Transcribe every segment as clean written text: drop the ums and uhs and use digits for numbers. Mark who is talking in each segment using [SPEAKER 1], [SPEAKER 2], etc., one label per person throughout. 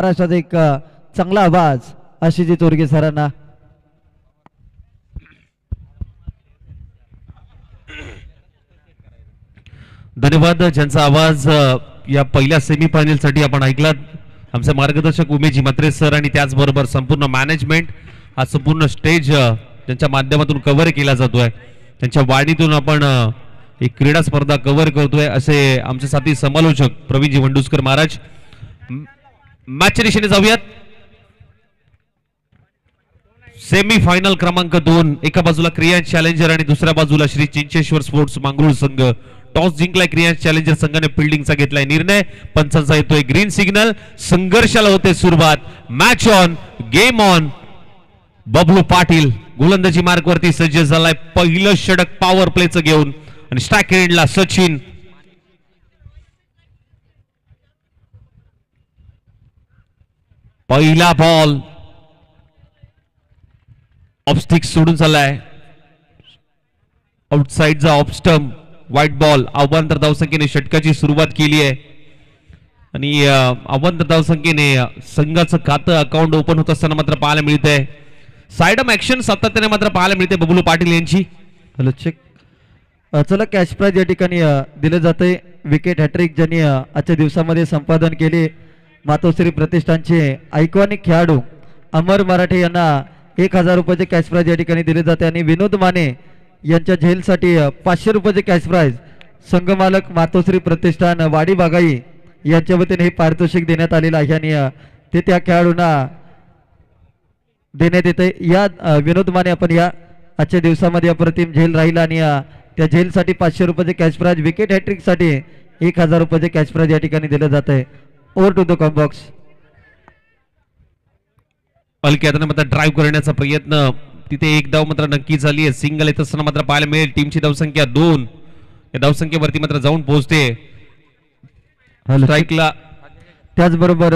[SPEAKER 1] महाराष्ट्राचा एक चांगला आवाज आशिजी तोरगे सरांना.
[SPEAKER 2] धन्यवाद. ज्यांचा आवाज या पहिल्या सेमीफायनल साठी आपण ऐकलात आमचे मार्गदर्शक उमेशजी म्हात्रे सर आणि त्याचबरोबर संपूर्ण मॅनेजमेंट हा संपूर्ण स्टेज ज्यांच्या माध्यमातून कव्हर केला जातोय त्यांच्या वाणीतून आपण एक क्रीडा स्पर्धा कव्हर करतोय असे आमचे साथी समालोचक प्रवीणजी वंडुस्कर महाराज. मॅचच्या दिशेने जाऊयात. सेमीफायनल क्रमांक 2 एका बाजूला क्रियांश चॅलेंजर आणि दुसऱ्या बाजूला श्री चिंचेश्वर स्पोर्ट्स मांगरूळ संघ. टॉस जिंकलाय क्रियांश चॅलेंजर संघाने फिल्डिंगचा घेतलाय निर्णय. पंचांचा येतोय ग्रीन सिग्नल. संघर्षाला होते सुरुवात. Match on game on. Bablu Patil गोलंदाजी मार्कवरती सज्ज झालाय. पहिलं षटक पॉवर प्लेचं घेऊन आणि स्ट्राईक एंडला सचिन. पहिला बॉल ऑफस्टिक सोडून चाललाय. आउटसाइडचा ऑफ स्टंप व्हाईट बॉल. आव्हांतर धावसंख्येने षटकाची सुरुवात केली आहे आणि आव्हांतर धावसंख्येने संघाचं खातं अकाउंट ओपन होत असताना मात्र पाहायला मिळतंय. साइडम ऍक्शन सातत्याने मात्र पाहायला मिळते बबलू पाटील यांची.
[SPEAKER 1] Hello check. चला कॅश प्राइज या ठिकाणी दिले जाते. विकेट हॅट्रिक ज्यांनी आजच्या दिवसामध्ये संपादन केले मातोश्री प्रतिष्ठानचे आयकॉनिक खेळाडू अमर मराठे यांना 1000 रुपयाचे कॅश प्राइज या ठिकाणी दिले जाते आणि विनोद माने यांच्या झेलसाठी 500 रुपयाचे कॅश प्राइज संघमालक मातोश्री प्रतिष्ठान वाडी बागाई यांच्या वतीने हे पारितोषिक देण्यात आलेलं आहे आणि ते त्या खेळाडूंना देण्यात येते. या विनोद माने आपण या आजच्या दिवसामध्ये अप्रतिम झेल राहिला आणि त्या झेलसाठी 500 रुपयाचे कॅश प्राइज. विकेट हॅट्रिक साठी 1000 रुपयाचे कॅश प्राइज या ठिकाणी दिले जात आहे. Over to the combox.
[SPEAKER 2] हलक्यात मात्र ड्राईव्ह करण्याचा प्रयत्न तिथे एक धाव मात्र नक्की झाली आहे. सिंगल येत असताना मात्र पाहायला मिळेल. टीमची धावसंख्या 2. या धावसंख्येवरती मात्र जाऊन पोहोचते स्ट्राईकला.
[SPEAKER 1] त्याचबरोबर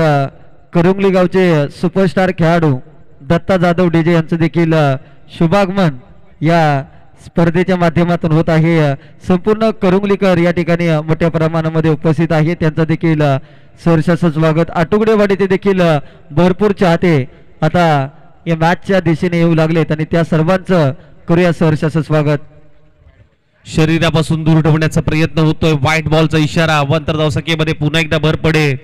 [SPEAKER 1] करुंगली गावचे सुपरस्टार खेळाडू दत्ता जाधव डीजे यांचं देखील शुभागमन या स्पर्धेच्या माध्यमातून होत आहे. संपूर्ण करुंगलीकर या ठिकाणी मोठ्या प्रमाणामध्ये उपस्थित आहे. त्यांचं देखील सहर्षाचं स्वागत. आटुगडेवाडी ते देखील भरपूर चाहते आता या मॅचच्या दिशेने येऊ लागलेत आणि त्या सर्वांचं करूया सहर्षाचं स्वागत.
[SPEAKER 2] शरीरापासून दूर ठेवण्याचा प्रयत्न होतोय. व्हाईट बॉलचा इशारा. अवांतर धावसंख्येमध्ये पुन्हा एकदा भर पडेल.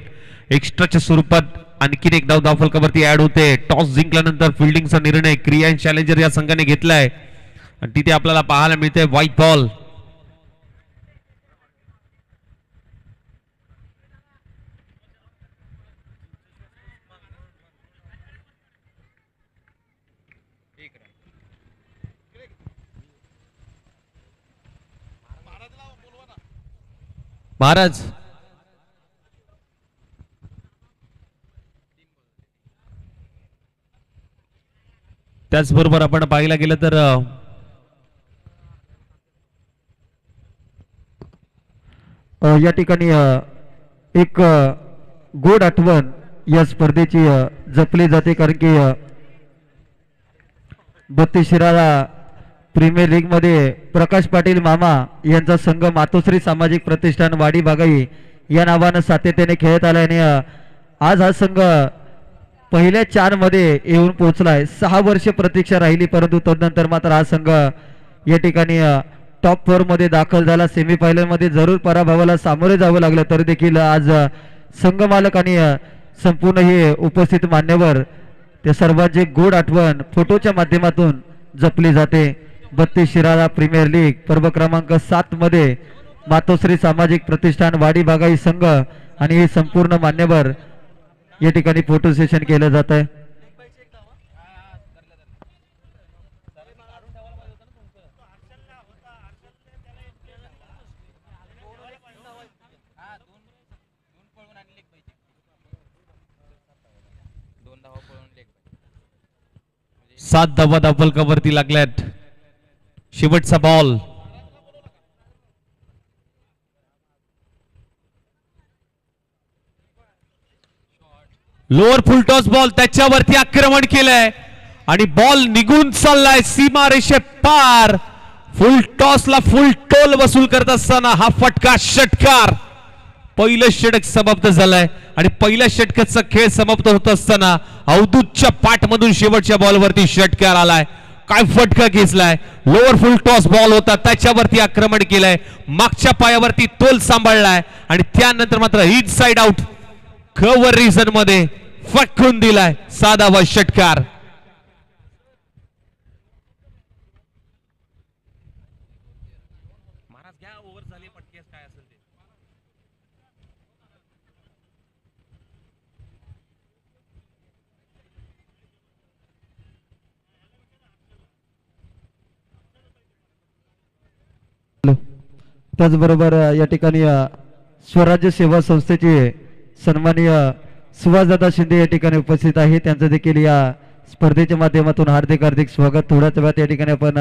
[SPEAKER 2] एक्स्ट्राच्या स्वरूपात आणखीन एक धाव धावफलकावरती ऍड होते. टॉस जिंकल्यानंतर फिल्डिंगचा निर्णय क्रियांश चॅलेंजर या संघाने घेतलाय आणि तिथे आपल्याला पाहायला मिळते व्हाईट बॉल. महाराज त्याचबरोबर आपण पाहायला गेलं तर
[SPEAKER 1] या ठिकाणी एक गोड आठवण या स्पर्धेची जपली जाते कारण की 32 शिराळा प्रीमियर लीग मध्ये प्रकाश पाटील मामा यांचा संघ मातोश्री सामाजिक प्रतिष्ठान वाडी बागाई या नावानं सातत्याने खेळत आला आणि आज हा संघ पहिल्या 4 मध्ये येऊन पोहोचलाय. 6 वर्ष प्रतीक्षा राहिली परंतु तदनंतर मात्र हा संघ या ठिकाणी टॉप 4 मध्ये दाखल झाला. सेमीफायनल मध्ये जरूर पराभवाला सामोरे जावं लागलं तरी देखील आज संघ मालक आणि संपूर्ण हे उपस्थित मान्यवर त्या सर्वांची गोड आठवण फोटोच्या माध्यमातून जपली जाते. 32 शिराळा प्रीमियर लीग पर्व क्रमांक 7 मध्ये मातोश्री सामाजिक प्रतिष्ठान वाडी बागाई संघ आणि हे संपूर्ण मान्यवर या ठिकाणी फोटो सेशन केलं जात आहे.
[SPEAKER 2] सात धावा धावफलकावरती लागल्यात. शेवटचा बॉल. लोअर फुल टॉस बॉल त्याच्यावरती आक्रमण केलंय आणि बॉल निघून चाललाय सीमा रेषे पार. फुल टॉसला फुल टोल वसूल करत असताना हा फटका षटकार पहिलं षटक समाप्त झालंय आणि पहिल्या षटकाचा खेळ समाप्त होत असताना अवधूतच्या पाठमधून शेवटच्या बॉलवरती षटकार आलाय. काय फटका घेतलाय. लोअर फुल टॉस बॉल होता त्याच्यावरती आक्रमण केलंय. मागच्या पायावरती तोल सांभाळलाय आणि त्यानंतर मात्र inside out cover region मध्ये फटकून दिलाय. साधावा षटकार.
[SPEAKER 1] त्याचबरोबर या ठिकाणी स्वराज्य सेवा संस्थेचे सन्माननीय सुभाषदादा शिंदे या ठिकाणी उपस्थित आहे. त्यांचं देखील या स्पर्धेच्या माध्यमातून हार्दिक हार्दिक स्वागत. थोड्याच वेळात या ठिकाणी आपण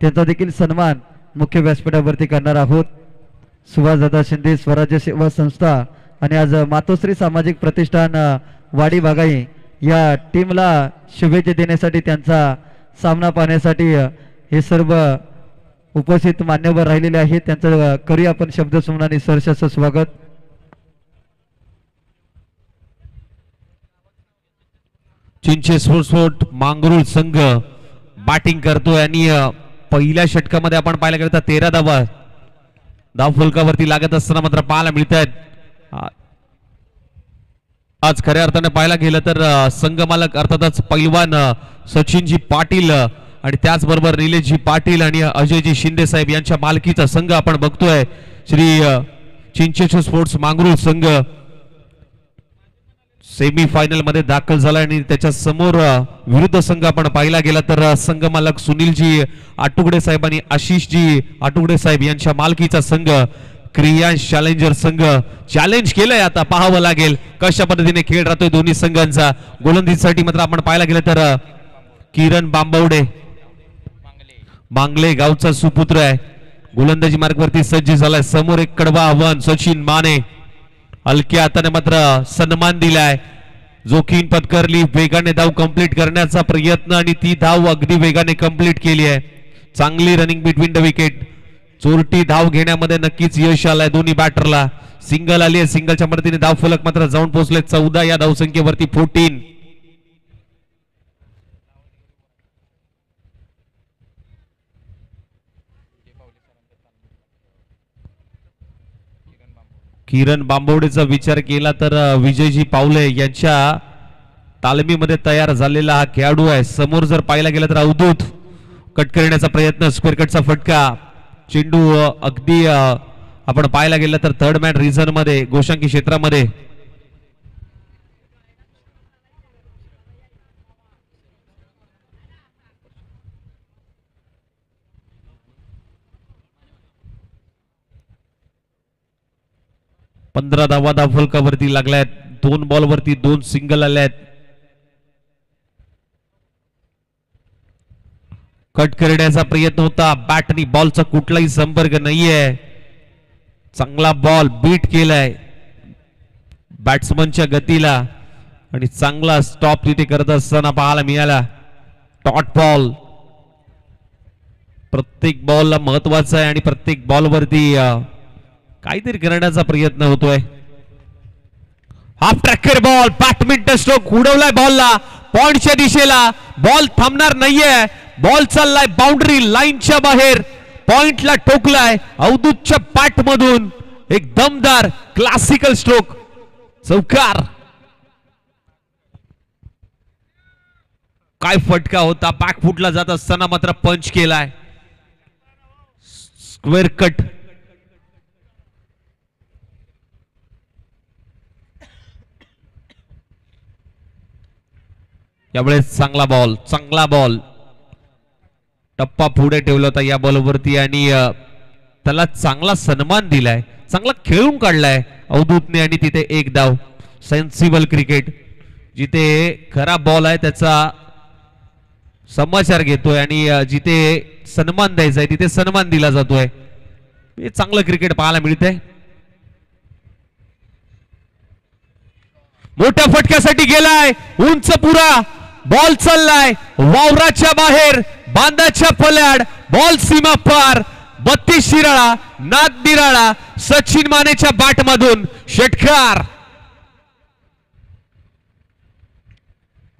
[SPEAKER 1] त्यांचा देखील सन्मान मुख्य व्यासपीठावरती करणार आहोत. सुभाषदादा शिंदे स्वराज्य सेवा संस्था आणि आज मातोश्री सामाजिक प्रतिष्ठान वाडी बागाई या टीमला शुभेच्छा देण्यासाठी त्यांचा सामना पाहण्यासाठी हे सर्व उपस्थित मान्यवर राहिलेले आहेत. त्यांचं करूया आपण शब्दसुमनाने सहर्ष स्वागत.
[SPEAKER 2] चिंचे स्पोर्ट मांगरूळ संघ बॅटिंग करतोय आणि पहिल्या षटकामध्ये आपण पाहायला गेलं तर 13 धावा धाव फलकावरती लागत असताना मात्र पाहायला मिळत आहेत. आज खऱ्या अर्थाने पाहायला गेलं तर संघ मालक अर्थातच पैलवान सचिनजी पाटील आणि त्याचबरोबर निलेशजी पाटील आणि अजयजी शिंदे साहेब यांच्या मालकीचा संघ आपण बघतोय. श्री चिंचेश्वर स्पोर्ट्स मांगरूळ संघ सेमी फायनल मध्ये दाखल झाला आणि त्याच्या समोर विरुद्ध संघ आपण पाहिला गेला तर संघ मालक सुनीलजी आटुगडे साहेब आणि आशिषजी आटुगडे साहेब यांच्या मालकीचा संघ क्रियांश चॅलेंजर संघ चॅलेंज केलंय. आता पाहावं लागेल कशा पद्धतीने खेळ राहतोय दोन्ही संघांचा. गोलंदाजीसाठी मात्र आपण पाहायला गेलं तर किरण बांबवडे मांगले गावचा सुपुत्र आहे. गोलंदाजी मार्गवरती सज्ज झालाय. समोर एक कडवा आव्हान सचिन माने हलक्या हाताने मात्र सन्मान दिलाय. जोखीम पत्करली. वेगाने धाव कंप्लीट करण्याचा प्रयत्न आणि ती धाव अगदी वेगाने कंप्लीट केली आहे. चांगली रनिंग बिटवीन द विकेट. चोरटी धाव घेण्यामध्ये नक्कीच यश आलंय दोन्ही बॅटरला. सिंगल आली आहे. सिंगलच्या मदतीने धाव फलक मात्र जाऊन पोहोचले 14 या धावसंख्येवरती 14. किरण बांबवडेचा विचार केला तर विजयजी पावले यांच्या तालमीमध्ये तयार झालेला हा खेळाडू आहे. समोर जर पाहायला गेला तर अवधूत कट करण्याचा प्रयत्न. स्क्वेअर कटचा फटका. चेंडू अगदी आपण पाहायला गेला तर थर्ड मॅन रिझन मध्ये गोशांकी क्षेत्रामध्ये. पंधरा धावा धाव फलकावरती लागल्यात. 2 बॉलवरती 2 सिंगल आल्यात. कट करण्याचा प्रयत्न होता. बॅट आणि बॉलचा कुठलाही संपर्क नाहीये. चांगला बॉल बीट केलाय बॅट्समनच्या गतीला आणि चांगला स्टॉप तिथे करत असताना पाहायला मिळाला. डॉट बॉल प्रत्येक बॉलला महत्वाचा आहे आणि प्रत्येक बॉलवरती काहीतरी करण्याचा प्रयत्न होतोय. Half tracker ball. Badminton stroke उडवलाय बॉलला पॉइंटच्या दिशेला. बॉल थांबणार नाहीये. बॉल चाललाय बाउंड्री लाईनच्या बाहेर. पॉइंटला ठोकलाय. अवधूतच्या बॅट मधून एक दमदार क्लासिकल स्ट्रोक. चौकार. काय फटका होता. बॅकफुटला जात असताना मात्र पंच केलाय. Square cut. यावेळेस चांगला बॉल टप्पा पुढे ठेवला होता या बॉलवरती आणि त्याला चांगला सन्मान दिलाय. चांगला खेळून काढलाय अवधूतने आणि तिथे एक धाव. Sensible cricket. जिथे खरा बॉल आहे त्याचा समाचार घेतोय आणि जिथे सन्मान द्यायचा आहे तिथे सन्मान दिला जातोय. हे चांगलं क्रिकेट पाहायला मिळतंय. मोठ्या फटक्यासाठी गेलाय. उंच पुरा बॉल चाललाय वावराच्या बाहेर. बांधाच्या पल्याड. बॉल सीमा पार. 32 शिराळा नाद निराळा सचिन मानेच्या बॅटमधून षटकार.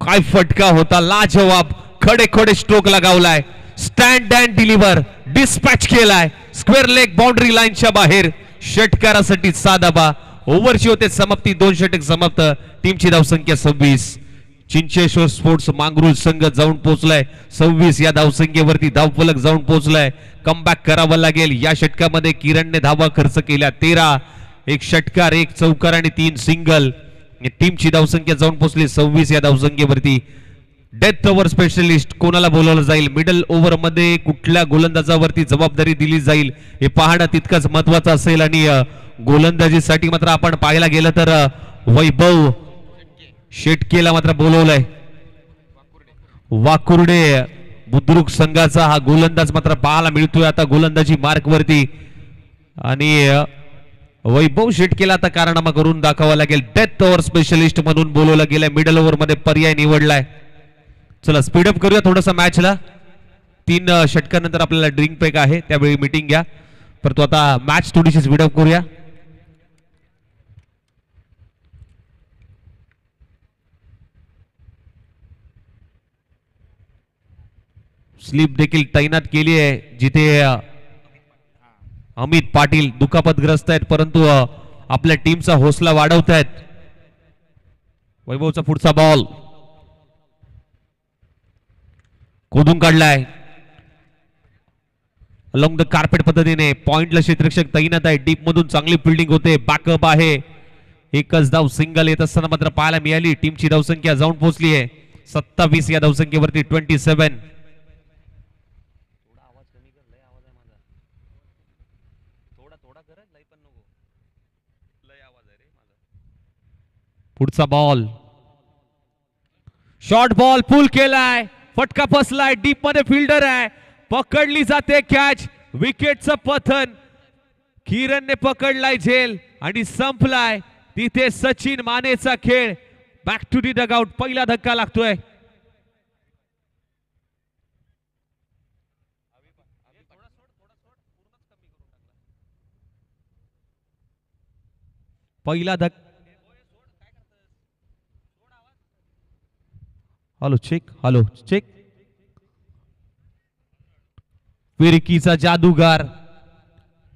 [SPEAKER 2] काय फटका होता लाजवाब. खडे खडे स्ट्रोक लगावलाय. स्टँड अँड डिलिव्हर डिस्पॅच केलाय. स्क्वेअर लेग बाउंड्री लाईनच्या बाहेर षटकारासाठी 6 धावा. ओव्हरची होते समाप्ती. 2 षटक समाप्त. टीमची धावसंख्या 26. चिंचेश्वर स्पोर्ट्स मांगरूळ संघ जाऊन पोहोचलाय 26 या धावसंख्येवरती. धावफलक जाऊन पोहोचलाय. कमबॅक करावं लागेल. या षटकामध्ये किरणने धावा खर्च केल्या 13. एक षटकार 1 चौकार आणि 3 सिंगल. टीमची धावसंख्या जाऊन पोहोचली 26 या धावसंख्येवरती. डेथ ओव्हर स्पेशलिस्ट कोणाला बोलवलं जाईल, मिडल ओव्हर मध्ये कुठल्या गोलंदाजावरती जबाबदारी दिली जाईल हे पाहणं तितकंच महत्वाचं असेल. आणि गोलंदाजीसाठी मात्र आपण पाहायला गेलं तर वैभव शेटकेला मात्र बोलवलंय. वाकुर्डे बुद्रुक संघाचा हा गोलंदाज मात्र पाहायला मिळतोय आता गोलंदाजी मार्क वरती. आणि वैभव शेटकेला आता कारनामा करून दाखवावं लागेल. डेथ ओव्हर स्पेशलिस्ट म्हणून बोलवलं गेलंय. मिडल ओव्हर मध्ये पर्याय निवडलाय. चला स्पीडअप करूया थोडंसं मॅचला. 3 षटकानंतर आपल्याला ड्रिंक ब्रेक आहे, त्यावेळी मीटिंग घ्या. परंतु आता मॅच थोडीशी स्पीडअप करूया. स्लीप देखील तैनात केली आहे जिथे अमित पाटील दुखापतग्रस्त आहेत, परंतु आपल्या टीमचा हौसला वाढवत आहेत. वैभवचा पुढचा बॉल खोदून काढलाय अलॉंग द कार्पेट पद्धतीने. पॉइंटला क्षेत्ररक्षक तैनात आहे. डीप मधून चांगली फिल्डिंग होते. बॅकअप आहे. एकच धाव सिंगल येत असताना मात्र पाहायला मिळाली. टीमची धावसंख्या जाऊन पोहोचली आहे 27 या धावसंख्येवरती 27. पुढचा बॉल शॉर्ट बॉल पुल केलाय. फटका फसलाय. डीप मध्ये फिल्डर आहे. पकडली जाते कॅच. विकेटचं पतन. किरणने पकडलाय झेल आणि संपलाय तिथे सचिन मानेचा खेळ. Back to the dugout. पहिला धक्का लागतोय. पहिला धक्का. Hello check. Hello check. फिरकीचा जादूगार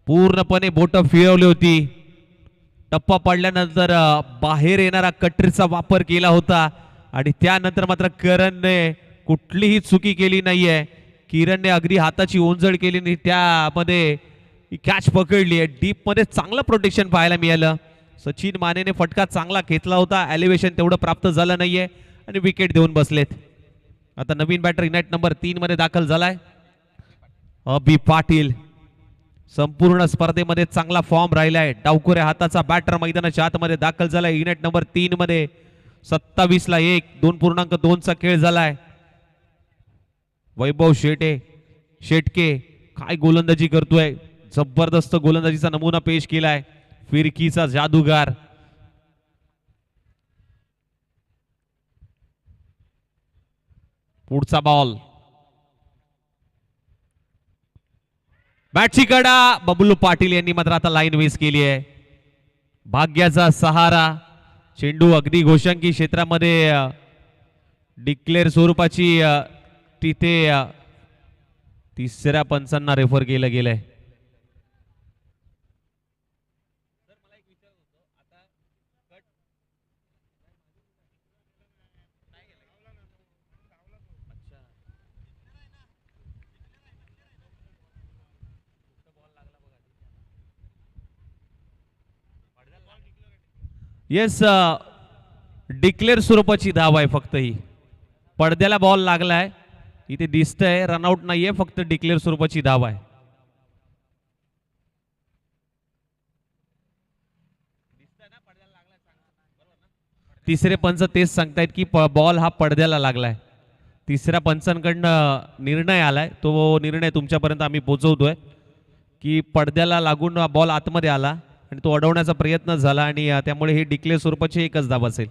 [SPEAKER 2] पूर्णपणे बोट फिरवली होती. टप्पा पडल्यानंतर बाहेर येणारा कटरीचा वापर केला होता आणि त्यानंतर मात्र करणने कुठलीही चुकी केली नाहीये. किरणने अगदी हाताची ओंजळ केली नाही. त्यामध्ये कॅच पकडली आहे. डीप मध्ये चांगलं प्रोटेक्शन पाहायला मिळालं. सचिन मानेने फटका चांगला घेतला होता. एलिव्हेशन तेवढं प्राप्त झालं नाहीये आणि विकेट देऊन बसलेत. आता नवीन बॅटर युनाइट नंबर 3 मध्ये दाखल झालाय अभि पाटील. संपूर्ण स्पर्धेमध्ये चांगला फॉर्म राहिलाय. डावखुऱ्या हाताचा बॅटर मैदानाच्या आतमध्ये दाखल झालाय युनाइट नंबर 3 मध्ये. 27 ला 1 2.2 चा खेळ झालाय. वैभव शेटके काय गोलंदाजी करतोय. जबरदस्त गोलंदाजीचा नमुना पेश केलाय. फिरकीचा जादूगार. पुढचा बॉल बॅटची कडा. बबलू पाटील यांनी मात्र आता लाईन वेस केली आहे. भाग्याचा सहारा. चेंडू अगदी घोषांकी क्षेत्रामध्ये डिक्लेअर स्वरूपाची तिथे तिसऱ्या पंचांना रेफर केलं गेलंय. येस डिक्लेअर स्वरूपाची धाव आहे फक्त. ही पडद्याला बॉल लागलाय इथे दिसतंय. रनआउट नाहीये, फक्त डिक्लेअर स्वरूपाची धाव आहे. तिसरे पंच तेच सांगतायत की बॉल हा पडद्याला लागलाय. तिसऱ्या पंचांकडनं निर्णय आलाय. तो निर्णय तुमच्यापर्यंत आम्ही पोहोचवतोय की पडद्याला लागून बॉल आतमध्ये आला आणि तो अडवण्याचा प्रयत्न झाला आणि त्यामुळे हे डिक्लेअर स्वरूपाची एकच धाव असेल.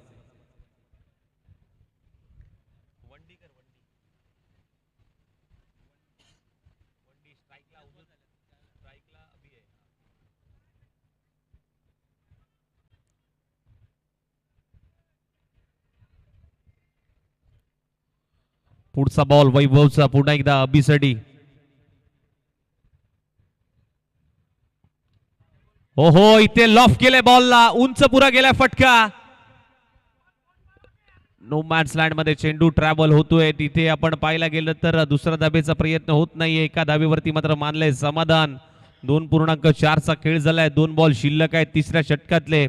[SPEAKER 2] पुढचा बॉल वैभवचा पुन्हा एकदा अभिसाठी. हो इथे लॉफ केले बॉलला, उंच पुरा गेलाय फटका. नो मॅन्स लँड मध्ये चेंडू ट्रॅव्हल होतोय. तिथे आपण पाहायला गेलं तर दुसरा धाबेचा प्रयत्न होत नाहीये. एका धाबेवरती मात्र मानलंय समाधान. 2.4 चा खेळ झालाय. 2 बॉल शिल्लक आहेत तिसऱ्या षटकातले.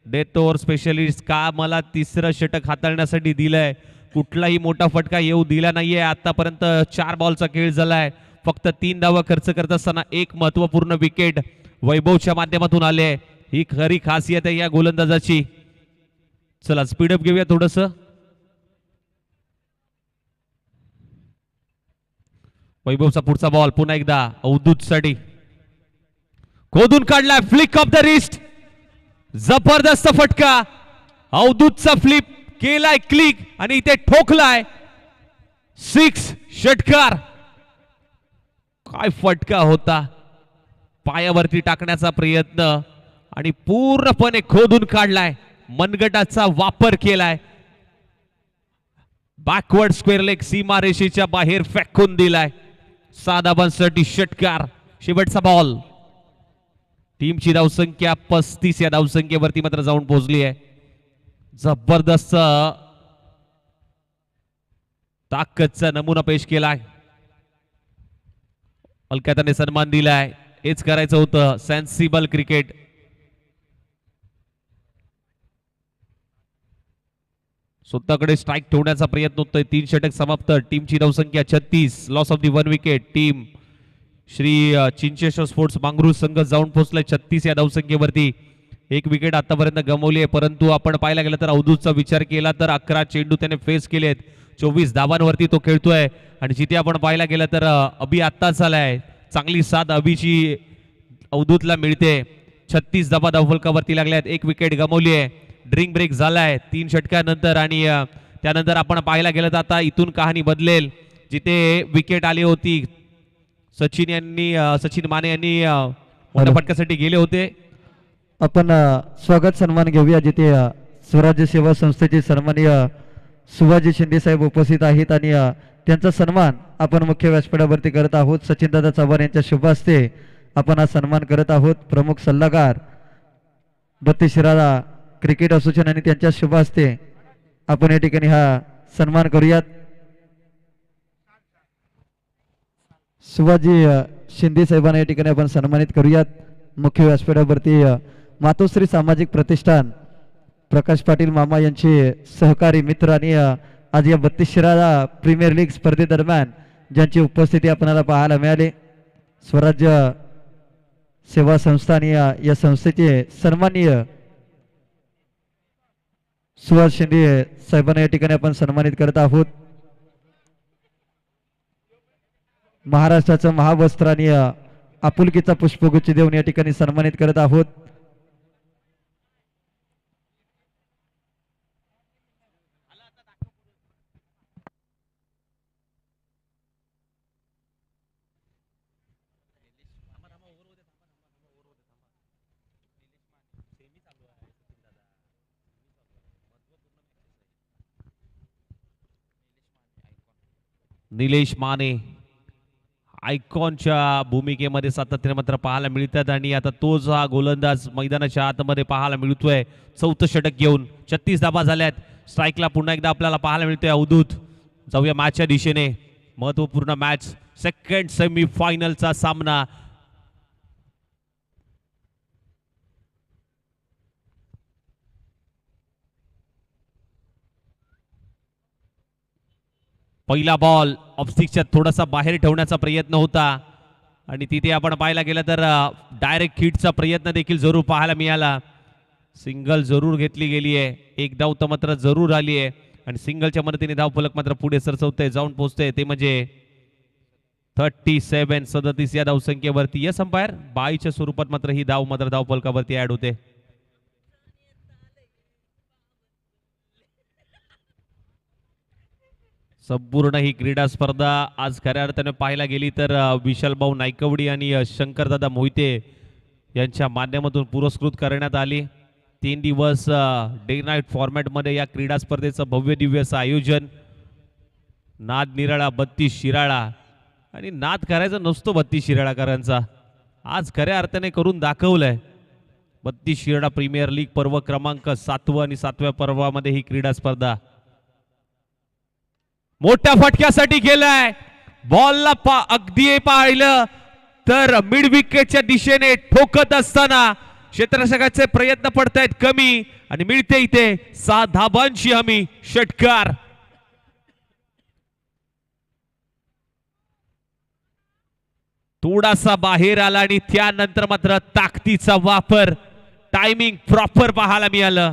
[SPEAKER 2] डेथ ओव्हर स्पेशलिस्ट का मला तिसरं षटक हाताळण्यासाठी दिलंय. कुठलाही मोठा फटका येऊ दिला नाहीये आतापर्यंत. 4 बॉलचा खेळ झालाय. फक्त 3 धावा खर्च करत असताना एक महत्वपूर्ण विकेट वैभवच्या माध्यमातून आले. ही खरी खासियत आहे या गोलंदाजाची. चला स्पीडअप घेऊया थोडस. वैभवचा पुढचा बॉल पुन्हा एकदा अवधूत साठी. खोदून काढलाय, फ्लिक ऑफ द रिस्ट. जबरदस्त फटका. अवधूतचा फ्लिप केलाय क्लिक आणि इथे ठोकलाय. 6 षटकार. काय फटका होता. पायावरती टाकण्याचा प्रयत्न आणि पूर्णपणे खोदून काढलाय. मनगटाचा वापर केलाय. बॅकवर्ड स्क्वेअर लेग सीमा रेषेच्या बाहेर फेकून दिलाय. 6 धावांसाठी षटकार. शेवटचा बॉल. टीमची धावसंख्या 35 या धावसंख्येवरती मात्र जाऊन पोहोचली आहे. जबरदस्त ताकदचा नमुना पेश केलाय. अलकाताने सन्मान दिलाय. हेच करायचं होतं. Sensible cricket. स्वतःकडे स्ट्राईक ठेवण्याचा प्रयत्न होतोय. 3 षटक समाप्त. टीमची धावसंख्या 36. Loss of the 1 wicket. Team Shri Chincheshwar sports Mangrul संघ जाऊन पोहोचलाय 36 या धावसंख्येवरती. 1 विकेट आतापर्यंत गमावली आहे. परंतु आपण पाहायला गेलं तर अवधूतचा विचार केला तर 11 चेंडू त्याने फेस केलेत. 24 धावांवरती तो खेळतोय. आणि जिथे आपण पाहायला गेलं तर अभि आत्ताच झालाय. चांगली साथ अभिची अवधूतला मिळते. 36 धावा धावफलकावरती लागल्यात. 1 विकेट गमावली आहे. ड्रिंक ब्रेक झालाय 3 षटकानंतर. आणि त्यानंतर आपण पाहायला गेलं तर आता इथून कहाणी बदलेल. जिथे विकेट आली होती सचिन माने यांनी मोठ्या फटक्यासाठी गेले होते.
[SPEAKER 1] आपण स्वागत सन्मान घेऊया. जिथे स्वराज्य सेवा संस्थेचे सन्माननीय सुभाजी शिंदे साहेब उपस्थित आहेत आणि त्यांचा सन्मान आपण मुख्य व्यासपीठावरती करत आहोत. सचिनदादा चव्हाण यांच्या शुभ हस्ते आपण हा सन्मान करत आहोत. प्रमुख सल्लागार बत्तीशिराला क्रिकेट असोसिएशन आणि त्यांच्या शुभ हस्ते आपण या ठिकाणी हा सन्मान करूयात. शिवाजी शिंदे साहेबांना या ठिकाणी आपण सन्मानित करूयात. मुख्य व्यासपीठावरती मातोश्री सामाजिक प्रतिष्ठान प्रकाश पाटील मामा यांचे सहकारी मित्र आणि आज या 32 शिराळा प्रीमियर लीग स्पर्धेदरम्यान ज्यांची उपस्थिती आपल्याला पाहायला मिळाली. स्वराज्य सेवा संस्था आणि या संस्थेचे सन्माननीय सुभाष शिंदे साहेबांना या ठिकाणी आपण सन्मानित करत आहोत. महाराष्ट्राचं महावस्त्र आणि आपुलकीचा पुष्पगुच्छ देऊन या ठिकाणी सन्मानित करत आहोत.
[SPEAKER 2] निलेश माने आयकॉनच्या भूमिकेमध्ये सातत्याने मात्र पाहायला मिळतात. आणि आता तोच हा गोलंदाज मैदानाच्या आतमध्ये पाहायला मिळतोय. 4थं षटक घेऊन 36 धावा झाल्यात. स्ट्राईकला पुन्हा एकदा आपल्याला पाहायला मिळतोय अवधूत. जाऊया मॅचच्या दिशेने. महत्वपूर्ण मॅच. सेकंड सेमी फायनलचा सामना. पहिला बॉल ऑफस्टिकच्या थोडासा बाहेर ठेवण्याचा प्रयत्न होता आणि तिथे आपण पाहायला गेलं तर डायरेक्ट हिटचा प्रयत्न देखील जरूर पाहायला मिळाला. सिंगल जरूर घेतली गेली आहे. 1 धाव तर मात्र जरूर आली आहे आणि सिंगलच्या मदतीने धावफलक मात्र पुढे सरसवतंय, जाऊन पोहोचतंय. ते म्हणजे 37 या धावसंख्येवरती. यस अंपायर, बाईच्या स्वरूपात मात्र ही धाव मात्र धावफलकावरती ऍड होते. संपूर्ण ही क्रीडा स्पर्धा आज खऱ्या अर्थाने पाहायला गेली तर विशाल भाऊ नायकवडी आणि शंकरदादा मोहिते यांच्या माध्यमातून पुरस्कृत करण्यात आली. 3 दिवस डे नाईट फॉर्मॅटमध्ये या क्रीडा स्पर्धेचं भव्य दिव्य असं आयोजन. नाद निराळा 32 शिराळा आणि नाद करायचा नसतो 32 शिराळाकरांचा, आज खऱ्या अर्थाने करून दाखवलंय. 32 शिराळा प्रीमियर लीग पर्व क्रमांक 7 आणि 7व्या पर्वामध्ये ही क्रीडा स्पर्धा मोठ्या फटक्यासाठी गेलाय. बॉलला अगदी पाहिलं तर मिड विकेटच्या दिशेने ठोकत असताना क्षेत्ररक्षकाचे प्रयत्न पडतायत कमी आणि मिळते इथे 6 धाबांची हमी. षटकार थोडासा बाहेर आला आणि त्यानंतर मात्र ताकदीचा वापर, टायमिंग प्रॉपर पाहायला मिळालं.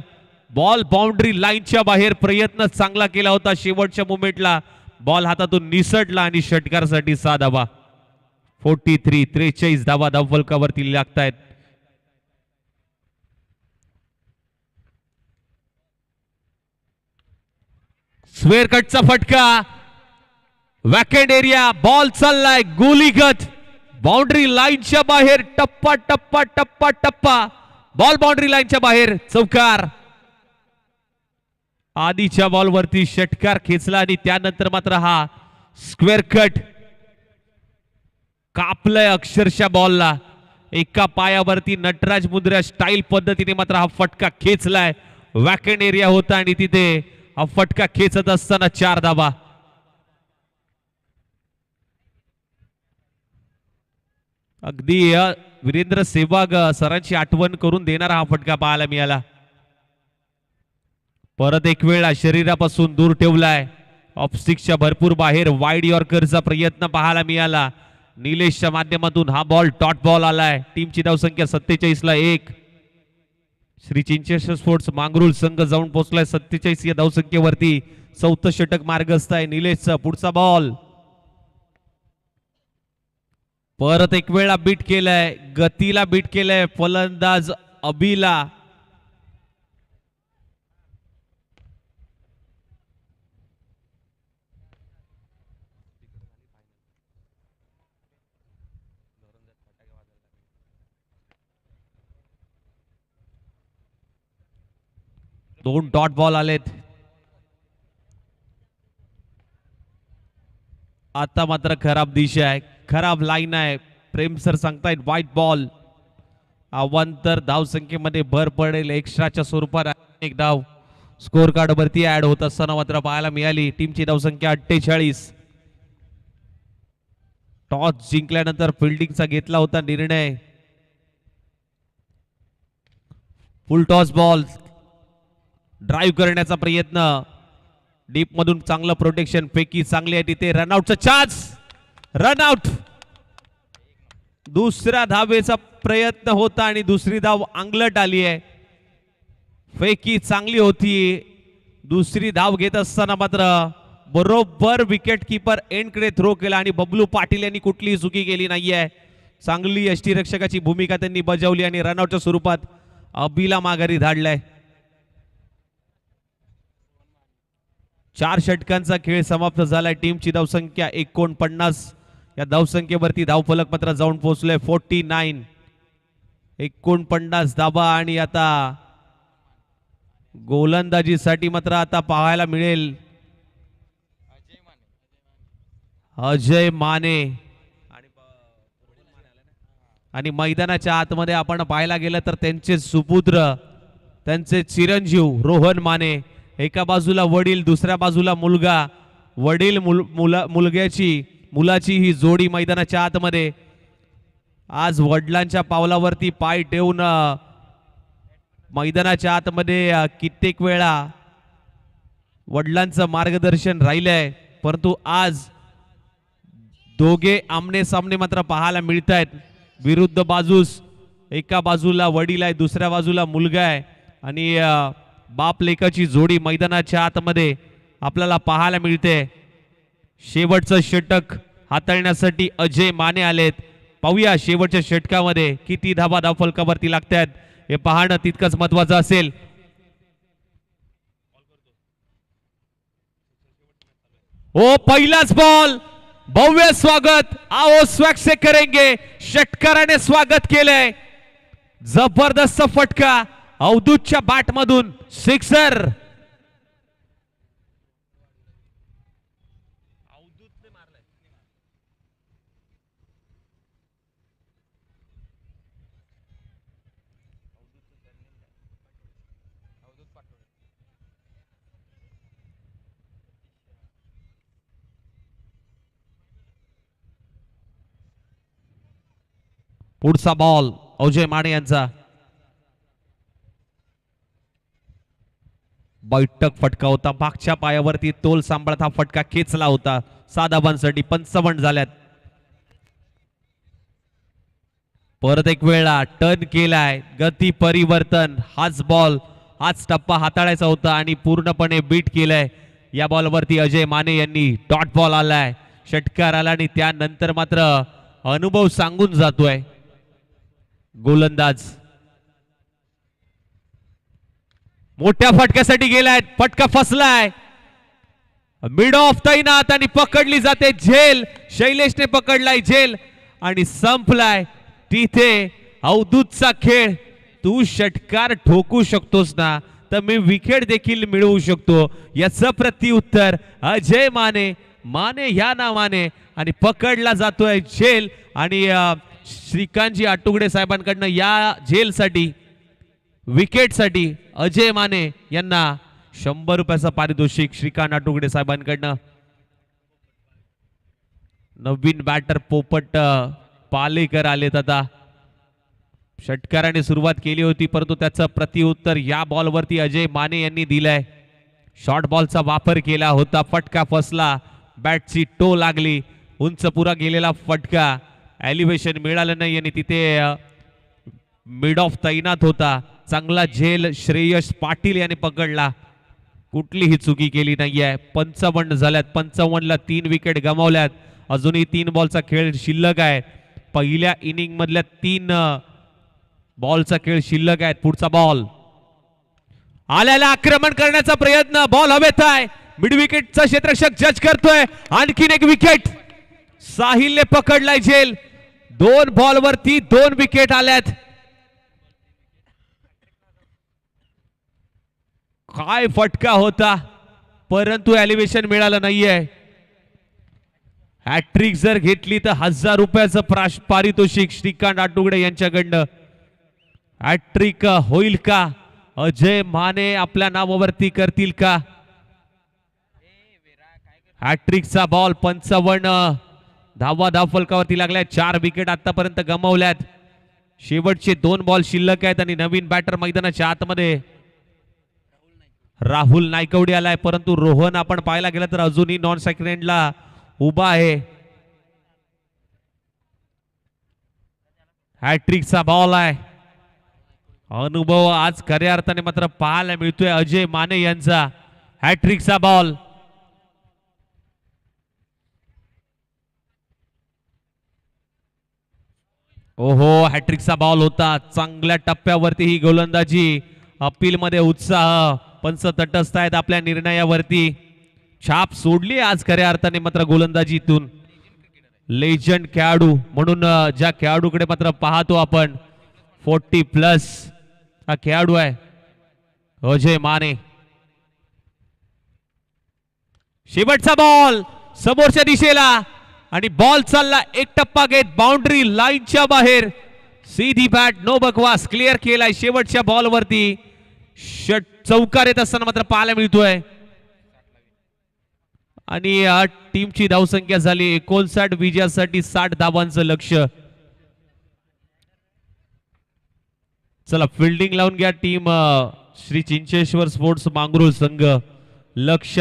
[SPEAKER 2] बॉल बाउंड्री लाईनच्या बाहेर, प्रयत्न चांगला केला होता शेवटच्या मोमेंटला, बॉल हातातून निसटला आणि षटकारासाठी 6 धाबा. 43 धाबा धावफलकावरती लागतायत. स्क्वेअर कटचा फटका, वॅकेंट एरिया, बॉल चाललाय गोलीगत बाउंड्री लाईनच्या बाहेर, टप्पा टप्पा टप्पा टप्पा, बॉल बाउंड्री लाईनच्या बाहेर, चौकार. आधीच्या बॉलवरती षटकार खेचला आणि त्यानंतर मात्र हा स्क्वेअर कट कापलंय अक्षरशः बॉलला. एका पायावरती नटराज मुद्रा स्टाईल पद्धतीने मात्र हा फटका खेचलाय. वॅकेंट एरिया होता आणि तिथे हा फटका खेचत असताना 4 धाबा. अगदी वीरेंद्र सेहवाग सरांची आठवण करून देणारा हा फटका पाहायला मिळाला. परत एक वेळा शरीरापासून दूर ठेवलाय, ऑफस्टिकच्या भरपूर बाहेर वाईड यॉर्करचा प्रयत्न पाहायला मिळाला. निलेशच्या माध्यमातून हा बॉल डॉट बॉल आलाय. टीमची धावसंख्या 47 ला 1. श्री चिंचेश्वर स्पोर्ट्स मांगरूळ संघ जाऊन पोहोचलाय 47 या धावसंख्येवरती. 4थं षटक मार्गस्थ आहे निलेशचा. पुढचा बॉल परत एक वेळा बीट केलाय, गतीला बीट केलाय फलंदाज अबिला. दोन डॉट बॉल आलेत. आता मात्र खराब दिशा आहे, खराब लाईन आहे. प्रेम सर सांगतायत व्हाईट बॉल. अवांतर धाव संख्येमध्ये भर पडेल. एक्स्ट्राच्या स्वरूपात एक धाव स्कोर कार्ड वरती ऍड होत असताना मात्र पाहायला मिळाली. टीमची धावसंख्या 48. टॉस जिंकल्यानंतर फिल्डिंगचा घेतला होता निर्णय. फुल टॉस बॉल, ड्राईव्ह करण्याचा प्रयत्न, डीप मधून चांगलं प्रोटेक्शन, फेकी चांगली आहे तिथे. रनआउटचा चान्स, रनआउट. दुसऱ्या धावेचा प्रयत्न होता आणि दुसरी धाव अंगलट आली आहे. फेकी चांगली होती, दुसरी धाव घेत असताना मात्र बरोबर विकेट किपर एंडकडे थ्रो केला आणि बबलू पाटील यांनी कुठलीही चुकी केली नाहीये. चांगली यष्टीरक्षकाची भूमिका त्यांनी बजावली आणि रनआउटच्या स्वरूपात अबिला माघारी धाडलाय. 4 षटकांचा खेळ समाप्त झालाय. टीमची धावसंख्या 49. या धावसंख्येवरती धावफलक मात्र जाऊन पोहोचलोय 49. 49 धाबा आणि आता गोलंदाजीसाठी मात्र आता पाहायला मिळेल अजय माने. आणि मैदानाच्या आतमध्ये आपण पाहायला गेलं तर त्यांचे सुपुत्र, त्यांचे चिरंजीव रोहन माने. एका बाजूला वडील, दुसऱ्या बाजूला मुलगा. वडील मुलाची ही जोडी मैदानाच्या आतमध्ये. आज वडिलांच्या पावलावरती पाय ठेवून मैदानाच्या आतमध्ये कित्येक वेळा वडिलांचं मार्गदर्शन राहिलंय, परंतु आज दोघे आमने सामने मात्र पाहायला मिळत आहेत. विरुद्ध बाजूस एका बाजूला वडील आहे, दुसऱ्या बाजूला मुलगा आहे आणि बाप लेकाची जोडी मैदानाच्या आतमध्ये आपल्याला पाहायला मिळते. शेवटचं षटक हाताळण्यासाठी अजय माने आलेत. पाहूया शेवटच्या षटकामध्ये किती धाबा धावफलकावरती लागतात हे पाहणं तितकंच महत्वाचं असेल. ओ पहिलाच बॉल, भव्य स्वागत, आओ स्वैग से करेंगे. षटकाराने स्वागत केलंय. जबरदस्त फटका अवधूतच्या बॅट मधून, सिक्सर. पुढचा बॉल अजय माने यांचा. बैठक फटका होता, मागच्या पायावरती तोल सांभाळत हा फटका खेचला होता. 6 धावांसाठी 55 झाल्यात. परत एक वेळा टर्न केलाय, गती परिवर्तन, हाच बॉल हाच टप्पा हाताळायचा होता आणि पूर्णपणे बीट केलाय. या बॉलवरती अजय माने यांनी डॉट बॉल आलाय, षटकार आला आणि त्यानंतर मात्र अनुभव सांगून जातोय गोलंदाज. मोठ्या फटक्यासाठी गेलाय, फटका फसलाय, मिड ऑफ तैनात आणि पकडली जाते झेल. शैलेशने पकडलाय झेल आणि संपलाय तिथे अवधूतचा खेळ. तू षटकार ठोकू शकतोस ना, तर मी विकेट देखील मिळवू शकतो. याचं प्रत्युत्तर अजय माने, माने या नावाने, आणि पकडला जातोय झेल. आणि श्रीकांतजी आटुगडे साहेबांकडनं या झेलसाठी, विकेटसाठी अजय माने यांना 100 रुपयाचं पारितोषिक श्रीकांत आटुगडे साहेबांकडनं. नवीन बॅटर पोपट पालेकर आलेत आता. षटकाराने सुरुवात केली होती, परंतु त्याचं प्रत्युत्तर या बॉलवरती अजय माने यांनी दिलंय. शॉर्ट बॉलचा वापर केला होता, फटका फसला, बॅटची टो लागली, उंच पुरा गेलेला फटका, एलिव्हेशन मिळालं नाही आणि तिथे मिड ऑफ तैनात होता. चांगला झेल श्रेयस पाटील याने पकडला, कुठलीही चुकी केली नाहीये. 55 झाल्यात, 55 ला 3 विकेट गमावल्यात. अजूनही 3 बॉलचा खेळ शिल्लक आहे. पहिल्या इनिंग मधल्या 3 बॉलचा खेळ शिल्लक आहे. पुढचा बॉल आल्याला आक्रमण करण्याचा प्रयत्न, बॉल हवेत आहे, मिड विकेटचा क्षेत्ररक्षक जज करतोय. आणखीन एक विकेट साहिलने पकडलाय झेल. 2 बॉलवरती 2 विकेट आल्यात. काय फटका होता, परंतु एलिव्हेशन मिळालं नाहीये. हॅट्रिक जर घेतली तर 1000 रुपयाचं पारितोषिक श्रीकांत आटुगडे यांच्याकडनं. हॅट्रिक होईल का, अजय माने आपल्या नावावरती करतील का? हॅट्रिकचा बॉल 55 धावा धावफलकावरती लागल्या. 4 विकेट आतापर्यंत गमावल्यात. शेवटचे 2 बॉल शिल्लक आहेत आणि नवीन बॅटर मैदानाच्या आतमध्ये राहुल नायकवडी आलाय, परंतु रोहन आपण पाहायला गेलं तर अजूनही नॉन सेकंडला उभा आहे. हॅट्रिकचा बॉल आहे. अनुभव आज खऱ्या अर्थाने मात्र पाहायला मिळतोय अजय माने यांचा. हॅट्रिकचा बॉल, ओहो, हॅट्रिकचा बॉल होता. चांगल्या टप्प्यावरती ही गोलंदाजी, अपील मध्ये उत्साह, पंच तटस्थ आहेत आपल्या निर्णयावरती. छाप सोडली आज खऱ्या अर्थाने मात्र गोलंदाजीतून. लेजंड खेळाडू म्हणून ज्या खेळाडूकडे मात्र पाहतो आपण, 40+ हा खेळाडू आहे अजय माने. शेवटचा बॉल समोरच्या दिशेला आणि बॉल चालला एक टप्पा घेत बाउंड्री लाईनच्या बाहेर. सीधी बॅट, नो बकवास, क्लिअर केलाय शेवटच्या बॉलवरती. चौकार येत असताना मात्र पाहायला मिळतोय. आणि टीमची धावसंख्या झाली 59 विजयासाठी 60 धावांचं लक्ष्य. चला फिल्डिंग लावून घ्या टीम श्री चिंचेश्वर स्पोर्ट्स मांगरूळ संघ. लक्ष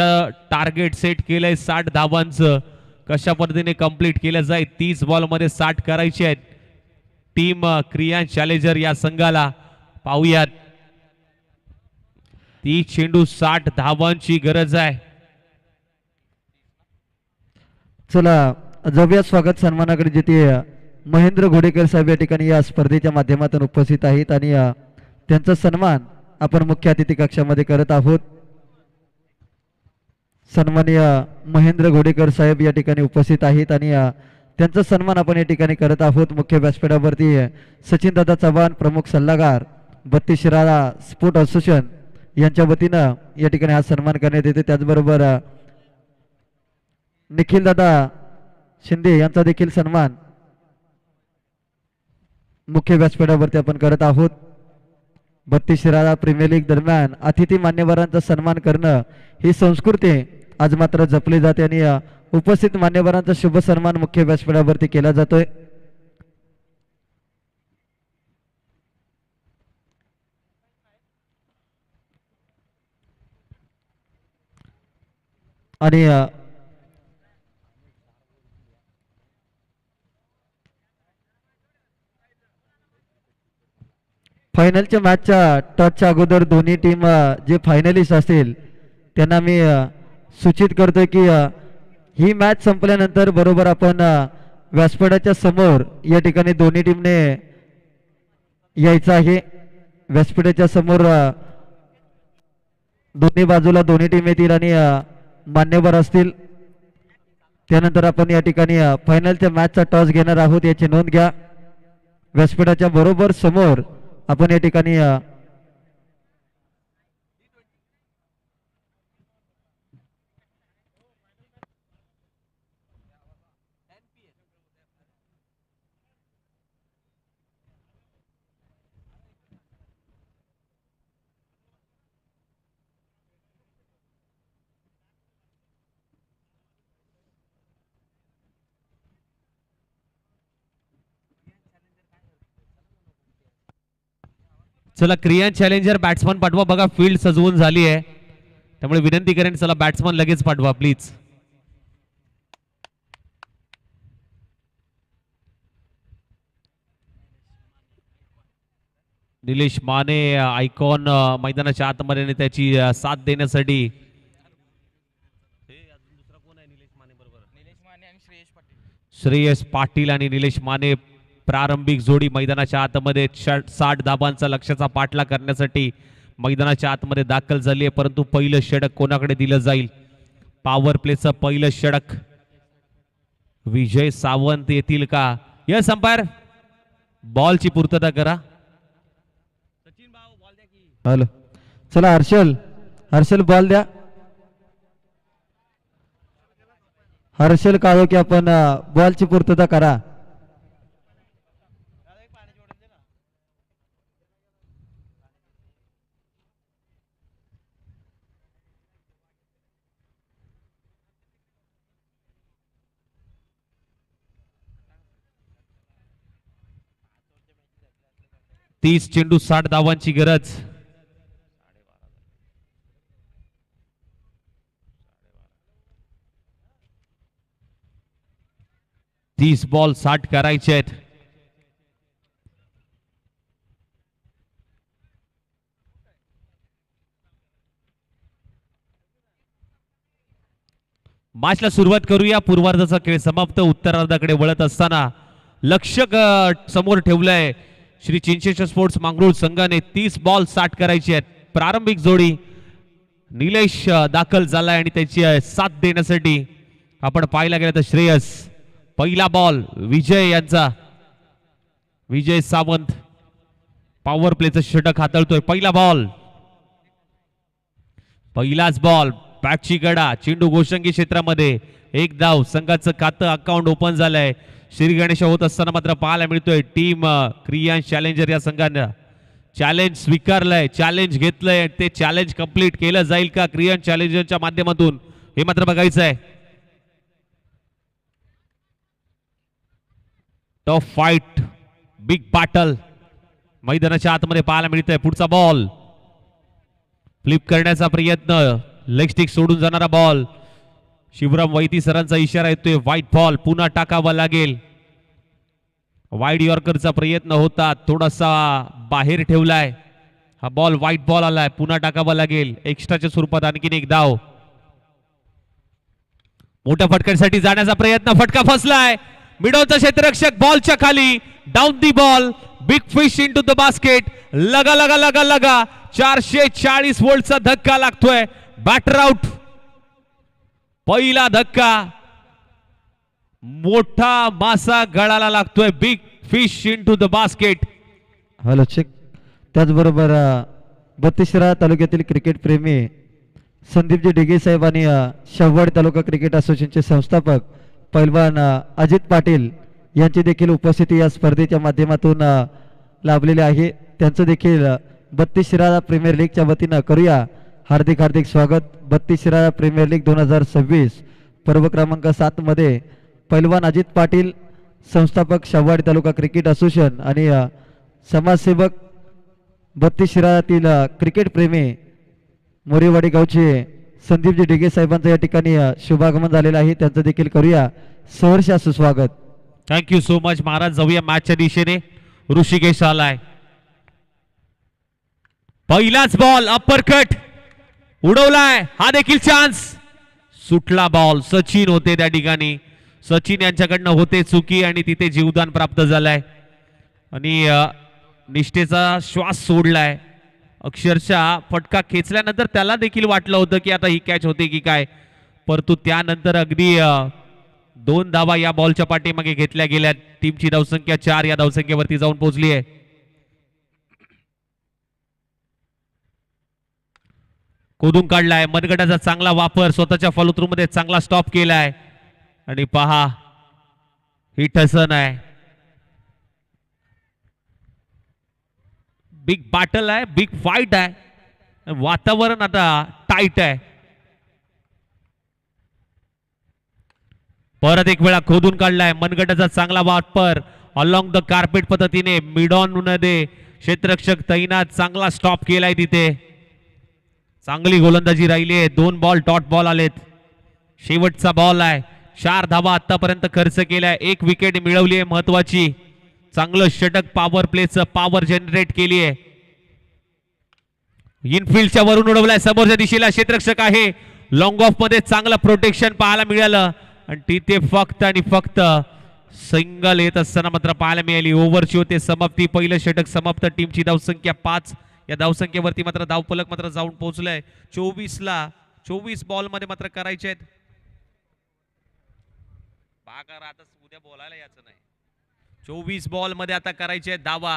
[SPEAKER 2] टार्गेट सेट केलंय 60 धावांचं. कशा पद्धतीने कंप्लीट केलं जाईल, 30 बॉल मध्ये 60 करायचे आहेत. टीम क्रियांश चॅलेंजर या संघाला पाहूयात. 30 चेंडू 60 धावांची गरज आहे.
[SPEAKER 1] चला जाऊया स्वागत सन्मानाकडे, जिथे महेंद्र घोडेकर साहेब या ठिकाणी या स्पर्धेच्या माध्यमातून उपस्थित आहेत आणि त्यांचा सन्मान आपण मुख्य अतिथी कक्षामध्ये करत आहोत. सन्माननीय महेंद्र घोडेकर साहेब या ठिकाणी उपस्थित आहेत आणि त्यांचा सन्मान आपण या ठिकाणी करत आहोत. मुख्य व्यासपीठावरती सचिन दादा चव्हाण, प्रमुख सल्लागार, 32 शिराळा स्पोर्ट असोसिएशन यांच्या वतीनं या ठिकाणी हा सन्मान करण्यात येते. त्याचबरोबर निखिल दादा शिंदे यांचा देखील सन्मान मुख्य व्यासपीठावरती आपण करत आहोत. 32 शिराळा प्रीमियर लीग दरम्यान अतिथी मान्यवरांचा सन्मान करणं ही संस्कृती आज मात्र जपली जाते आणि उपस्थित मान्यवरांचा शुभ सन्मान मुख्य व्यासपीठावरती केला जातोय. आणि फायनलच्या मॅचच्या टचच्या अगोदर दोन्ही टीम जे फायनलिस्ट असतील त्यांना मी सूचित करतोय की ही मॅच संपल्यानंतर बरोबर आपण व्यासपीठाच्या समोर या ठिकाणी दोन्ही टीमने यायचं आहे. व्यासपीठाच्या समोर दोन्ही बाजूला दोन्ही टीम येतील आणि मान्यवर असतील. त्यानंतर आपण या ठिकाणी फायनलच्या मॅचचा टॉस घेणार आहोत याची नोंद घ्या. व्यासपीठाच्या बरोबर समोर आपण या ठिकाणी
[SPEAKER 2] चला क्रियान चॅलेंजर बॅट्समन पाठवा. बघा फील्ड सजवून झाली आहे त्यामुळे विनंती करेन चला बॅट्समन लगेच पाठवा प्लीज. निलेश माने आयकॉन मैदानाच्या आतमध्ये आणि त्याची साथ देण्यासाठी श्रेयस पाटील आणि निलेश माने प्रारंभिक जोडी मैदानाच्या आतमध्ये 60 धाबांचा लक्ष्याचा पाठला करण्यासाठी मैदानाच्या आतमध्ये दाखल झाली आहे. परंतु पहिलं षटक कोणाकडे दिलं जाईल? पॉवर प्लेचं पहिलं षटक विजय सावंत येतील का? यस अंपायर बॉलची पूर्तता करा.
[SPEAKER 1] हॅलो चला हर्षल बॉल द्या. हर्षल काळोखी आपण बॉलची पूर्तता करा.
[SPEAKER 2] तीस चेंडू 60 धावांची गरज. तीस बॉल 60 करायचे आहेत. मॅचला सुरुवात करूया. पूर्वार्धाचा खेळ समाप्त. उत्तरार्धाकडे वळत असताना लक्ष समोर ठेवलंय श्री चिंचेश्वर स्पोर्ट्स मांगरूळ संघाने. 30 बॉल 60 करायची आहेत. प्रारंभिक जोडी निलेश दाखल झालाय आणि त्याची साथ देण्यासाठी आपण पाहायला गेलं तर श्रेयस. पहिला बॉल विजय यांचा. विजय सावंत पॉवर प्लेचं षटक हाताळतोय. पहिला बॉल पहिलाच बॉल बॅटची गडा. चेंडू गोशंगी क्षेत्रामध्ये. एक धाव. संघाचं खातं अकाउंट ओपन झालंय. श्री गणेश होत असताना मात्र पाहायला मिळतोय टीम क्रियान चॅलेंजर या संघानं चॅलेंज स्वीकारलंय. चॅलेंज घेतलंय. ते चॅलेंज कंप्लीट केलं जाईल का क्रियान चॅलेंजरच्या माध्यमातून हे मात्र बघायचं आहे. टफ फाइट बिग बॅटल मैदानाच्या आतमध्ये पाहायला मिळतंय. पुढचा बॉल फ्लिप करण्याचा प्रयत्न. लेग स्टिक सोडून जाणारा बॉल. शिवराम वैती सरांचा इशारा येतोय व्हाईट बॉल पुन्हा टाकावा लागेल. वाईड यॉर्करचा प्रयत्न होता. थोडासा बाहेर ठेवलाय. हा बॉल व्हाईट बॉल आलाय. पुन्हा टाकावा लागेल. एक्स्ट्राच्या स्वरूपात आणखीन एक धाव. मोठ्या फटक्यासाठी जाण्याचा प्रयत्न. फटका फसलाय. मिडवचा क्षेत्ररक्षक बॉलच्या खाली. Down the ball. Big fish into the basket. लगा लगा लगा लगा 440 वोल्टचा धक्का लागतोय. Batter out. पहिला धक्का. मोठा मासा गळाला लागतोय. Big fish into the basket.
[SPEAKER 1] Hello check. त्याचबरोबर 32 शिराळा तालुक्यातील क्रिकेट प्रेमी संदीपजी डिगे साहेब आणि शेववाडी तालुका क्रिकेट असोसिएशनचे संस्थापक पैलवान अजित पाटील यांची देखील उपस्थिती या स्पर्धेच्या माध्यमातून लाभलेली आहे. त्यांचं देखील 32 शिराळा प्रीमियर लीगच्या वतीनं करूया हार्दिक हार्दिक स्वागत. 32 शिराळा प्रीमियर लीग 2026 पर्व क्रमांक 7 मध्ये पैलवान अजित पाटील, संस्थापक शेववाडी तालुका क्रिकेट असोसिएशन आणि समाजसेवक 32 शिराळातील क्रिकेट प्रेमी मोरेवाडी गावचे संदीपजी डिगे साहेबांचं या ठिकाणी शुभागमन झालेलं आहे. त्यांचं देखील करूया सहर्ष सुस्वागत.
[SPEAKER 2] Thank you so much. जाऊया मॅचच्या दिशेने. ऋषिकेश आलाय. पहिलाच बॉल अप्परकट उडवलाय. हा देखील चान्स. सुटला बॉल. सचिन होते त्या ठिकाणी. सचिन यांच्याकडनं होते चुकी आणि तिथे जीवदान प्राप्त झालाय आणि निष्ठेचा श्वास सोडलाय. अक्षरशः फटका खेचल्यानंतर त्याला देखील वाटलं होतं की आता ही कॅच होते की काय, परंतु त्यानंतर अगदी 2 धावा या बॉलच्या पाठीमागे घेतल्या गेल्या. टीमची धावसंख्या 4 या धावसंख्येवरती जाऊन पोहोचली आहे. कोदून काढलाय. मनगटाचा चांगला वापर. स्वतःच्या फॉलोथ्रू मध्ये चांगला स्टॉप केलाय आणि पहा ही ठसन आहे. बिग बॅटल आहे. बिग फाईट आहे. वातावरण आता टाईट आहे. परत एक वेळा खोदून काढलाय. मनगटाचा चांगला वापर. अलॉंग द कार्पेट पद्धतीने मिडॉन मध्ये क्षेत्ररक्षक तैनात. चांगला स्टॉप केलाय तिथे. चांगली गोलंदाजी राहिली आहे. 2 बॉल डॉट बॉल आलेत. शेवटचा बॉल आहे. 4 धावा आतापर्यंत खर्च केलाय. 1 विकेट मिळवली आहे महत्वाची. चांगलं षटक पॉवर प्लेचं पॉवर जनरेट केली आहे. इनफिल्डच्या वरून उडवलाय. समोरच्या दिशेला क्षेत्ररक्षक आहे. लॉंग ऑफ मध्ये चांगलं प्रोटेक्शन पाहायला मिळालं आणि तिथे फक्त आणि फक्त सिंगल येत असताना मात्र पाहायला मिळाली. ओव्हरची होते समाप्ती. पहिलं षटक समाप्त. टीमची धावसंख्या 5 या धावसंख्येवरती मात्र धावफलक मात्र जाऊन पोहोचलाय 24ला. 24 बॉल मध्ये मात्र करायचे आहेत. बागा आता उद्या बोलायला याचं नाही. 24 बॉल मध्ये आता करायचे आहेत धावा.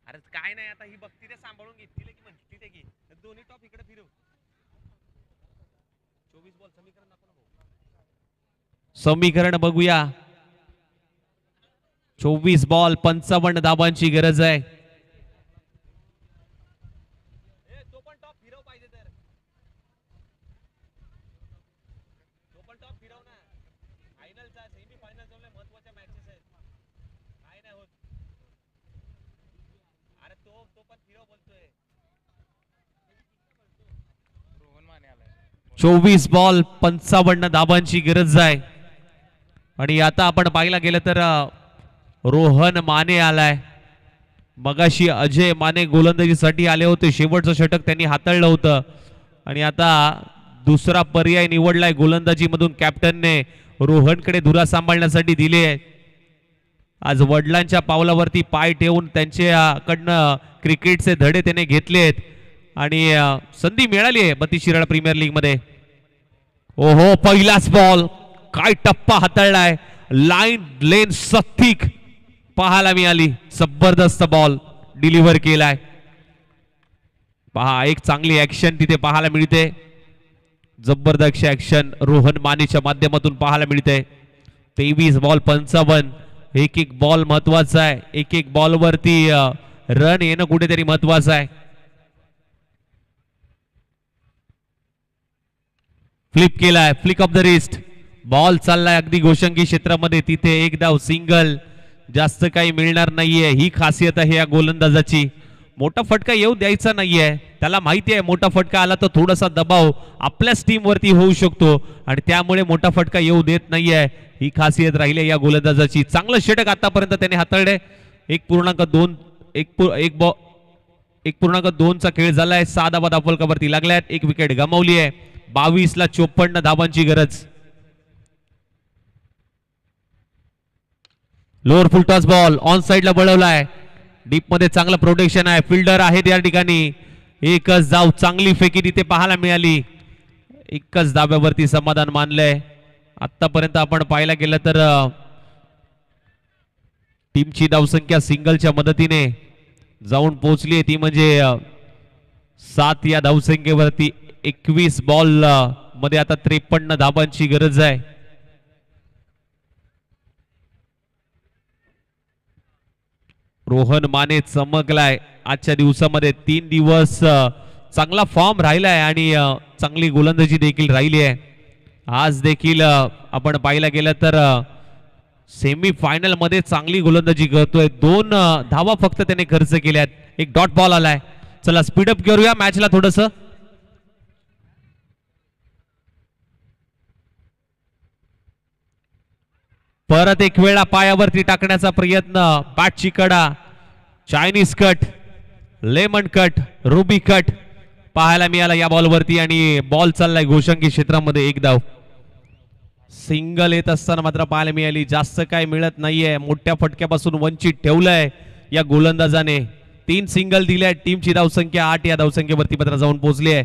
[SPEAKER 2] अरे काय नाही आता ही बघती ते सांभाळून घेतली की म्हणती ते की दोन्ही टॉप इकडे फिरव. 24 बॉल समीकरण दाखव ना. समीकरण बघूया. 24 बॉल 55 धावांची गरज आहे. तो पण टॉप फिरव पाहिजे तर. तो पण टॉप फिरव ना. फायनलचा सेमी फायनल जवळ महत्त्वाच्या मॅचेस आहेत. काय नाही होत. अरे तो पण फिरव बोलतोय. 24 बॉल 55 धाबांची गरज आहे आणि आता आपण पाहायला गेलं तर रोहन माने आलाय. मगाशी अजय माने गोलंदाजीसाठी आले होते. शेवटचं षटक त्यांनी हाताळलं होतं आणि आता दुसरा पर्याय निवडलाय गोलंदाजी मधून कॅप्टनने. रोहनकडे धुरा सांभाळण्यासाठी दिले. आज वडिलांच्या पावलावरती पाय ठेवून त्यांच्याकडनं क्रिकेटचे धडे त्याने घेतलेत आणि संधी मिळाली आहे 32 शिराळा प्रीमियर लीग मध्ये. ओहो पहिलाच बॉल. काय टप्पा हाताळलाय. लाईन लेन सत्तिक पाहायला मिळाली. जबरदस्त बॉल डिलिव्हर केलाय. पहा एक चांगली ऍक्शन तिथे पाहायला मिळते. जबरदस्त ऍक्शन रोहन मानेच्या माध्यमातून पाहायला मिळते. 23 बॉल 55. एक एक बॉल महत्वाचा आहे. एक एक बॉल वरती रन येणं कुठेतरी महत्वाचं आहे. फ्लिप केलाय. Flick of the wrist. Ball चाललाय अगदी गोशंगी क्षेत्रामध्ये. तिथे एक धाव सिंगल. जास्त काही मिळणार नाहीये. ही खासियत आहे या गोलंदाजाची. मोठा फटका येऊ द्यायचा नाहीये. त्याला माहिती आहे मोठा फटका आला तर थोडासा दबाव आपल्याच टीम वरती होऊ शकतो आणि त्यामुळे मोठा फटका येऊ देत नाहीये. ही खासियत राहिली या गोलंदाजाची. चांगलं षटक आतापर्यंत त्याने हाताळले. 1.2 चा खेळ झालाय. 6 धावा धावफलकावरती लागल्यात. 1 विकेट गमावली आहे. 22ला 54 धावांची गरज. Lower full toss ball on साइडला बळवलाय. डीप मध्ये चांगलं प्रोटेक्शन आहे. फिल्डर आहे त्या ठिकाणी. एकच धाव चांगली फेकी तिथे पाहायला मिळाली. एकच धाब्यावरती समाधान मानलंय. आतापर्यंत आपण पाहायला गेलं तर टीमची धावसंख्या सिंगलच्या मदतीने जाऊन पोहोचली. ती म्हणजे 7 या धावसंख्येवरती 21 बॉल मध्ये आता 53 धाबांची गरज आहे. रोहन माने चमकलाय आजच्या दिवसामध्ये. 3 दिवस चांगला फॉर्म राहिलाय आणि चांगली गोलंदाजी देखील राहिली आहे. आज देखील आपण पाहायला गेलं तर सेमी फायनल मध्ये चांगली गोलंदाजी करतोय. 2 धावा फक्त त्याने खर्च केल्यात. एक डॉट बॉल आलाय. चला स्पीडअप करूया मॅचला थोडस. परत एक वेळा पायावरती टाकण्याचा प्रयत्न. बॅटची कडा, Chinese cut, lemon cut, ruby cut पाहायला मिळाला या बॉलवरती आणि बॉल चाललाय घोषंगी क्षेत्रामध्ये. एक धाव. सिंगल येत असताना मात्र पाहायला मिळाली. जास्त काय मिळत नाहीये. मोठ्या फटक्यापासून वंचित ठेवलंय या गोलंदाजाने. 3 सिंगल दिले आहेत. टीमची धावसंख्या 8 या धावसंख्येवरती मात्र जाऊन पोहोचली आहे.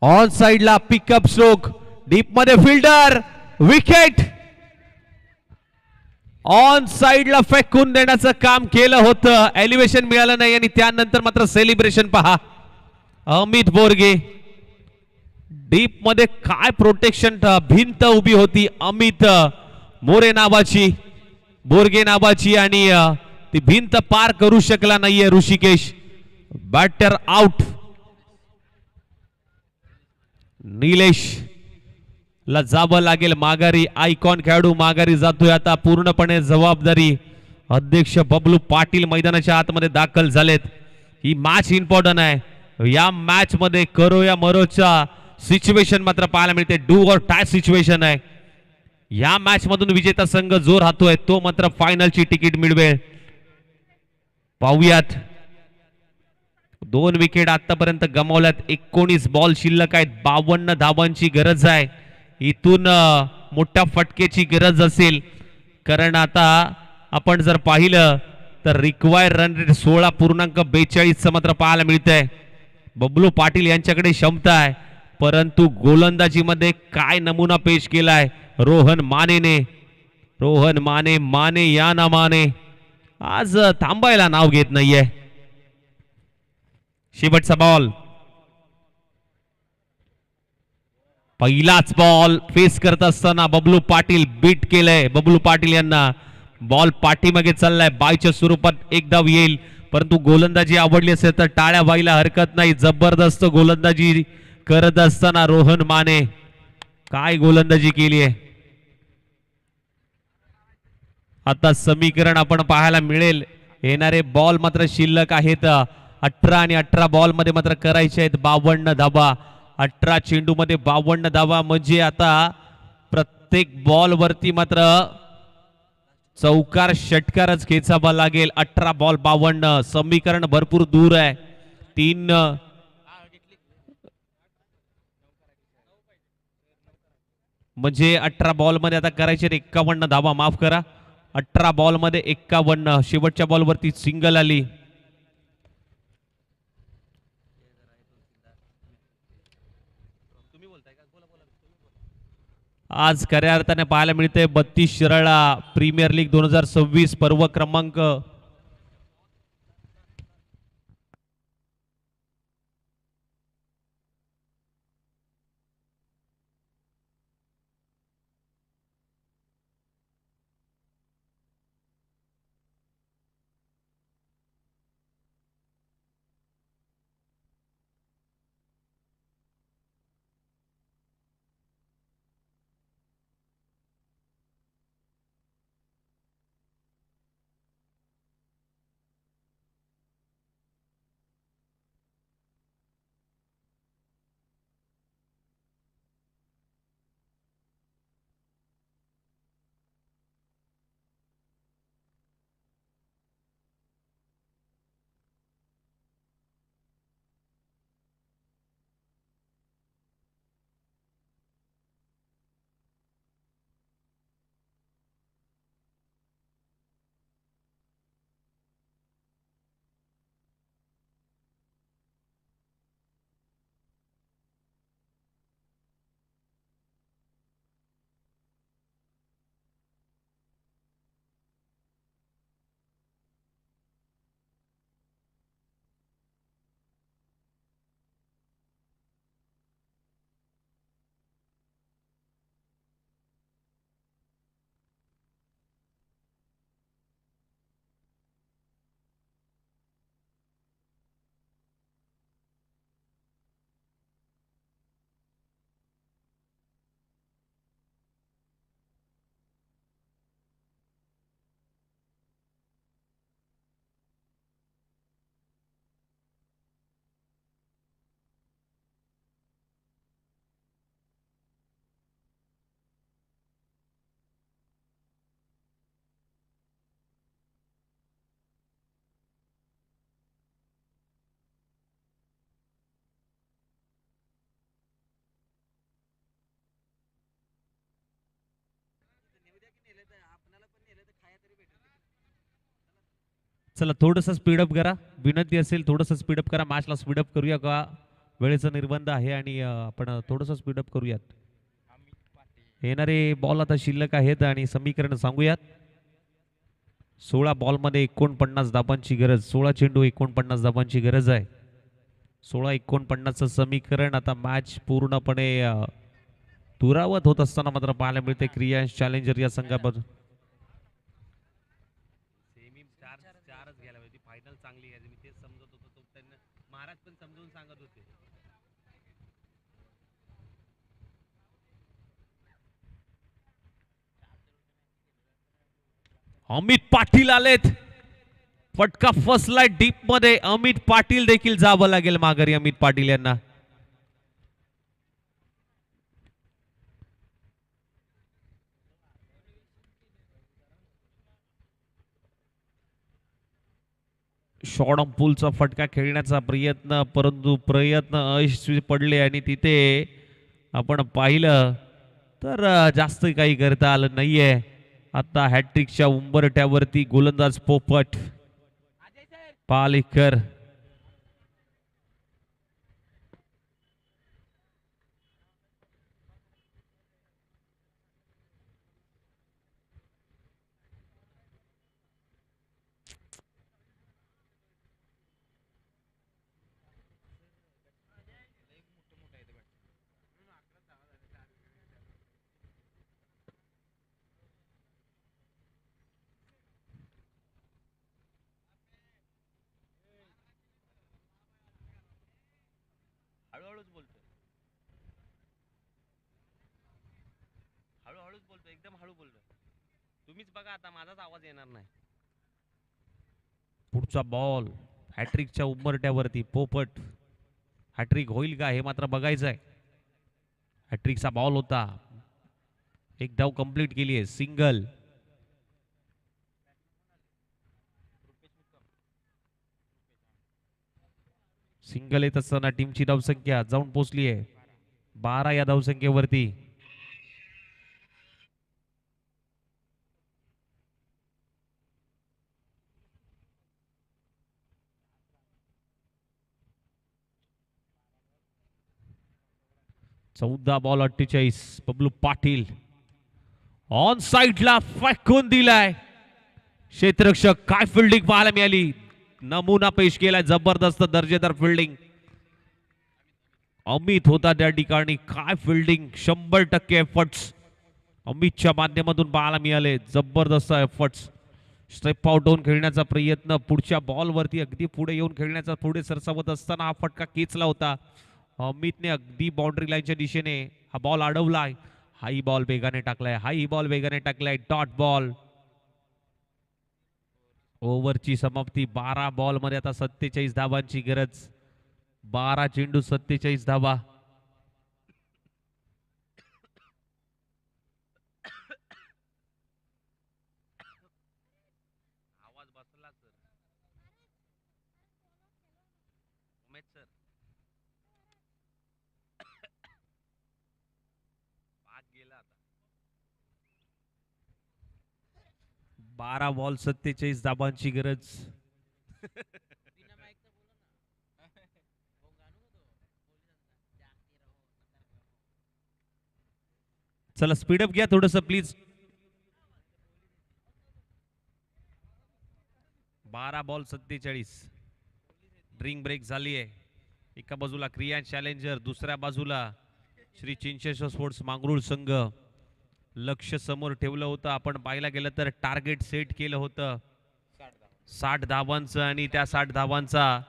[SPEAKER 2] ऑन साइडला पिकअप स्ट्रोक, डीप मध्ये फिल्डर, विकेट. ऑन साइडला फेकून देण्याचं काम केलं होतं. एलिव्हेशन मिळालं नाही आणि त्यानंतर मात्र सेलिब्रेशन पहा. अमित बोरगे डीप मध्ये काय प्रोटेक्शन, भिंत उभी होती अमित मोरे नावाची, बोरगे नावाची आणि ती भिंत पार करू शकला नाहीये ऋषिकेश. Batter out. निलेश ला जावं लागेल माघारी. आयकॉन खेळाडू माघारी जातोय आता. पूर्णपणे जबाबदारी अध्यक्ष बबलू पाटील मैदानाच्या आतमध्ये दाखल झालेत. ही मॅच इम्पॉर्टंट आहे. या मॅच मध्ये करो या मरोचा सिच्युएशन मात्र पाहायला मिळते. डू और टाय सिच्युएशन आहे. या मॅच मधून विजेता संघ जो राहतोय तो मात्र फायनलची तिकीट मिळवेल. पाहूयात. 2 विकेट आतापर्यंत गमावल्यात. 19 बॉल शिल्लक आहेत. 52 धावांची गरज आहे. इथून मोठ्या फटकेची गरज असेल, कारण आता आपण जर पाहिलं तर रिक्वायर्ड रन रेट 16.42 मात्र पाहायला मिळतंय. बबलू पाटील यांच्याकडे क्षमता आहे, परंतु गोलंदाजीमध्ये काय नमुना पेश केलाय रोहन मानेने. रोहन माने, माने या नामाने आज थांबायला नाव घेत नाहीये. शेवटचा बॉल. पहिलाच बॉल फेस करत असताना बबलू पाटील बीट केलंय. बबलू पाटील यांना बॉल पाठीमागे चाललाय. बायच्या स्वरूपात एक धाव येईल, परंतु गोलंदाजी आवडली असेल तर टाळ्या व्हायला हरकत नाही. जबरदस्त गोलंदाजी करत असताना रोहन माने काय गोलंदाजी केली आहे. आता समीकरण आपण पाहायला मिळेल. येणारे बॉल मात्र शिल्लक आहेत. 18 आणि 18 बॉल मध्ये मात्र करायचे आहेत 52 धावा. 18 चेंडू मध्ये 52 धावा म्हणजे आता प्रत्येक बॉल वरती मात्र चौकार षटकारच खेचावा लागेल. 18 बॉल 52. समीकरण भरपूर दूर आहे. 3 म्हणजे 18 बॉल मध्ये आता करायचे 51 धावा. माफ करा, 18 बॉल मध्ये 51. शेवटच्या बॉल वरती सिंगल आली. आज खऱ्या अर्थाने पाहायला मिळते 32 शिराळा प्रीमियर लीग 2026 पर्व क्रमांक चला थोडंसं स्पीडअप करा, विनंती असेल थोडंसं स्पीडअप करा. मॅचला स्पीडअप करूया का? वेळेचा निर्बंध आहे आणि आपण थोडंसं स्पीडअप करूयात. येणारे बॉल आता शिल्लक आहेत आणि समीकरण सांगूयात. 16 बॉलमध्ये 49 धाबांची गरज, 16 चेंडू 49 धाबांची गरज आहे. 16-49चं समीकरण. आता मॅच पूर्णपणे दुरावत होत असताना मात्र पाहायला मिळते क्रियांश चॅलेंजर या संघापासून. चारच घ्यायला पाहिजे, फायनल चांगली घ्यायची, मी तेच समजत होतो. तो त्यांना महाराज पण समजून सांगत होते. अमित पाटील आलेत, फटका फसलाय डीप मध्ये. अमित पाटील देखील जावं लागेल माघारी अमित पाटील यांना. शॉर्ट पुलचा फटका खेळण्याचा प्रयत्न, परंतु प्रयत्न अयशस्वी पडले आणि तिथे आपण पाहिलं तर जास्त काही करता आलं नाहीये. आता हॅट्रिकच्या उंबरठ्यावरती गोलंदाज पोपट पालेकर. हळूहळूच बोलतोय, हळूहळूच बोलतोय, एकदम हळू बोलतोय. तुम्हीच बघा आता माझाच आवाज येणार नाही. पुढचा बॉल हॅट्रिकच्या उंबरठ्यावरती पोपट. हॅट्रिक होईल का हे मात्र बघायचं आहे. हॅट्रिकचा बॉल होता, एक धाव कंप्लीट केली आहे, सिंगल. सिंगल येत असताना टीमची धावसंख्या जाऊन पोहोचली आहे 12 या धावसंख्येवरती. चौदा बॉल 48. बबलू पाटील ऑन साइडला फेकून दिलाय. क्षेत्ररक्षक, काय फिल्डिंग पाहायला मिळाली, नमुना पेश केलाय, जबरदस्त दर्जेदार फिल्डिंग. अमित होता त्या ठिकाणी, काय फिल्डिंग, 100% एफर्ट्स अमितच्या माध्यमातून पाहायला मिळाले, जबरदस्त एफर्ट्स. स्टेप आउट होऊन खेळण्याचा प्रयत्न, पुढच्या बॉलवरती अगदी पुढे येऊन खेळण्याचा, पुढे सरसावत असताना हा फटका खेचला होता. अमितने अगदी बाउंड्री लाईनच्या दिशेने हा बॉल अडवलाय. हाही बॉल वेगाने टाकलाय, हाही बॉल वेगाने टाकलाय, डॉट बॉल. ओव्हरची समाप्ती. 12 बॉल मध्ये आता 47 धावांची गरज. 12 चेंडू 47 धावा. आवाज बसला सर, उमेश सर. भाग गेला आता. 12 बॉल 47 धाबांची गरज. चला स्पीडअप घ्या थोडस प्लीज. 12 बॉल 47. ड्रिंक ब्रेक झाली आहे. एका बाजूला क्रियांश चॅलेंजर, दुसऱ्या बाजूला श्री चिंचेश्वर स्पोर्ट्स मांगरूळ संघ. लक्ष समोर ठेवलं होतं, आपण पाहायला गेलं तर टार्गेट सेट केलं होतं 60 धावांचं आणि त्या 60 धावांचा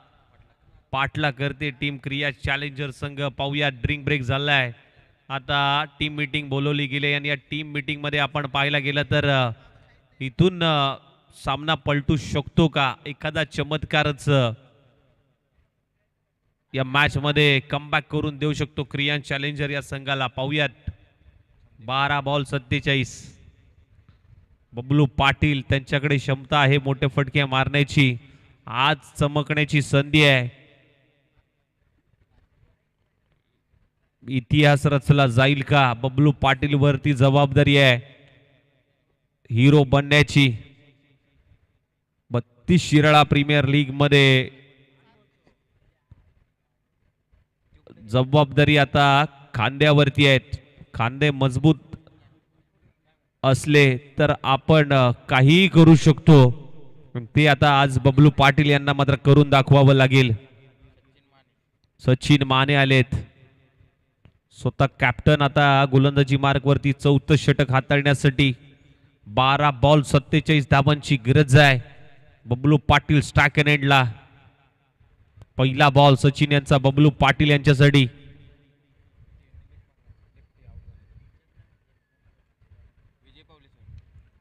[SPEAKER 2] पाठला करते टीम क्रियांश चॅलेंजर संघ. पाहूया, ड्रिंक ब्रेक झालाय, आता टीम मीटिंग बोलवली गेली आणि या टीम मीटिंग मध्ये आपण पाहायला गेलं तर इथून सामना पलटू शकतो का, एखादा चमत्कारच या मॅच मध्ये कमबॅक करून देऊ शकतो क्रियांश चॅलेंजर या संघाला. पाहूयात, 12 बॉल 47. बबलू पाटील, त्यांच्याकडे क्षमता आहे मोठे फटके मारण्याची, आज चमकण्याची संधी आहे. इतिहास रचला जाईल का, बबलू पाटील वरती जबाबदारी आहे हिरो बनण्याची. शिराळा प्रीमियर लीग मध्ये जबाबदारी आता खांद्यावरती आहेत. खांदे मजबूत असले तर आपण काहीही करू शकतो. ते आता आज बबलू पाटील यांना मात्र करून दाखवावं लागेल. सचिन माने आलेत. स्वतः कॅप्टन आता गोलंदाजी मार्ग वरती 4थं षटक हाताळण्यासाठी. 12 बॉल 47 धावांची गरज आहे. बबलू पाटील स्ट्राइक एंडला. पहिला बॉल सचिन यांचा बबलू पाटील यांच्यासाठी.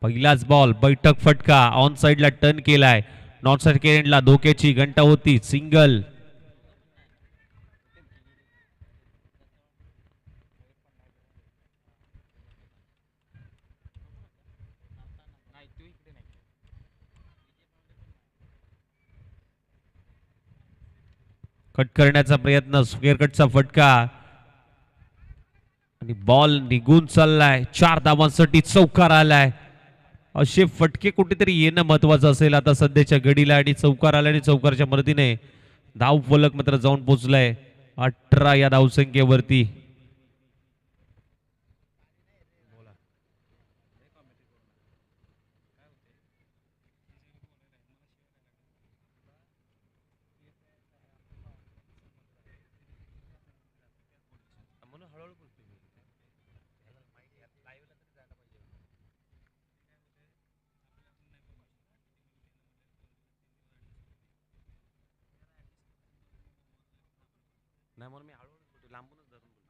[SPEAKER 2] पहिलाच बॉल बैठक फटका ऑन साइडला टर्न केलाय. नॉन साइड एंडला धोक्याची घंटा होती. सिंगल. कट करण्याचा प्रयत्न. स्क्वेअर कटचा फटका आणि बॉल निघून चाललाय. 4 धावांसाठी चौकार आलाय. असे फटके कुठेतरी येणं महत्वाचं असेल आता सध्याच्या घडीला. आणि चौकार आल्याने चौकारच्या मदतीने धाव फलक मात्र जाऊन पोहोचलाय 18 या धावसंख्येवरती. नाही म्हणून मी हळूहळू बोलतो, लांबूनच धरून बोलतो.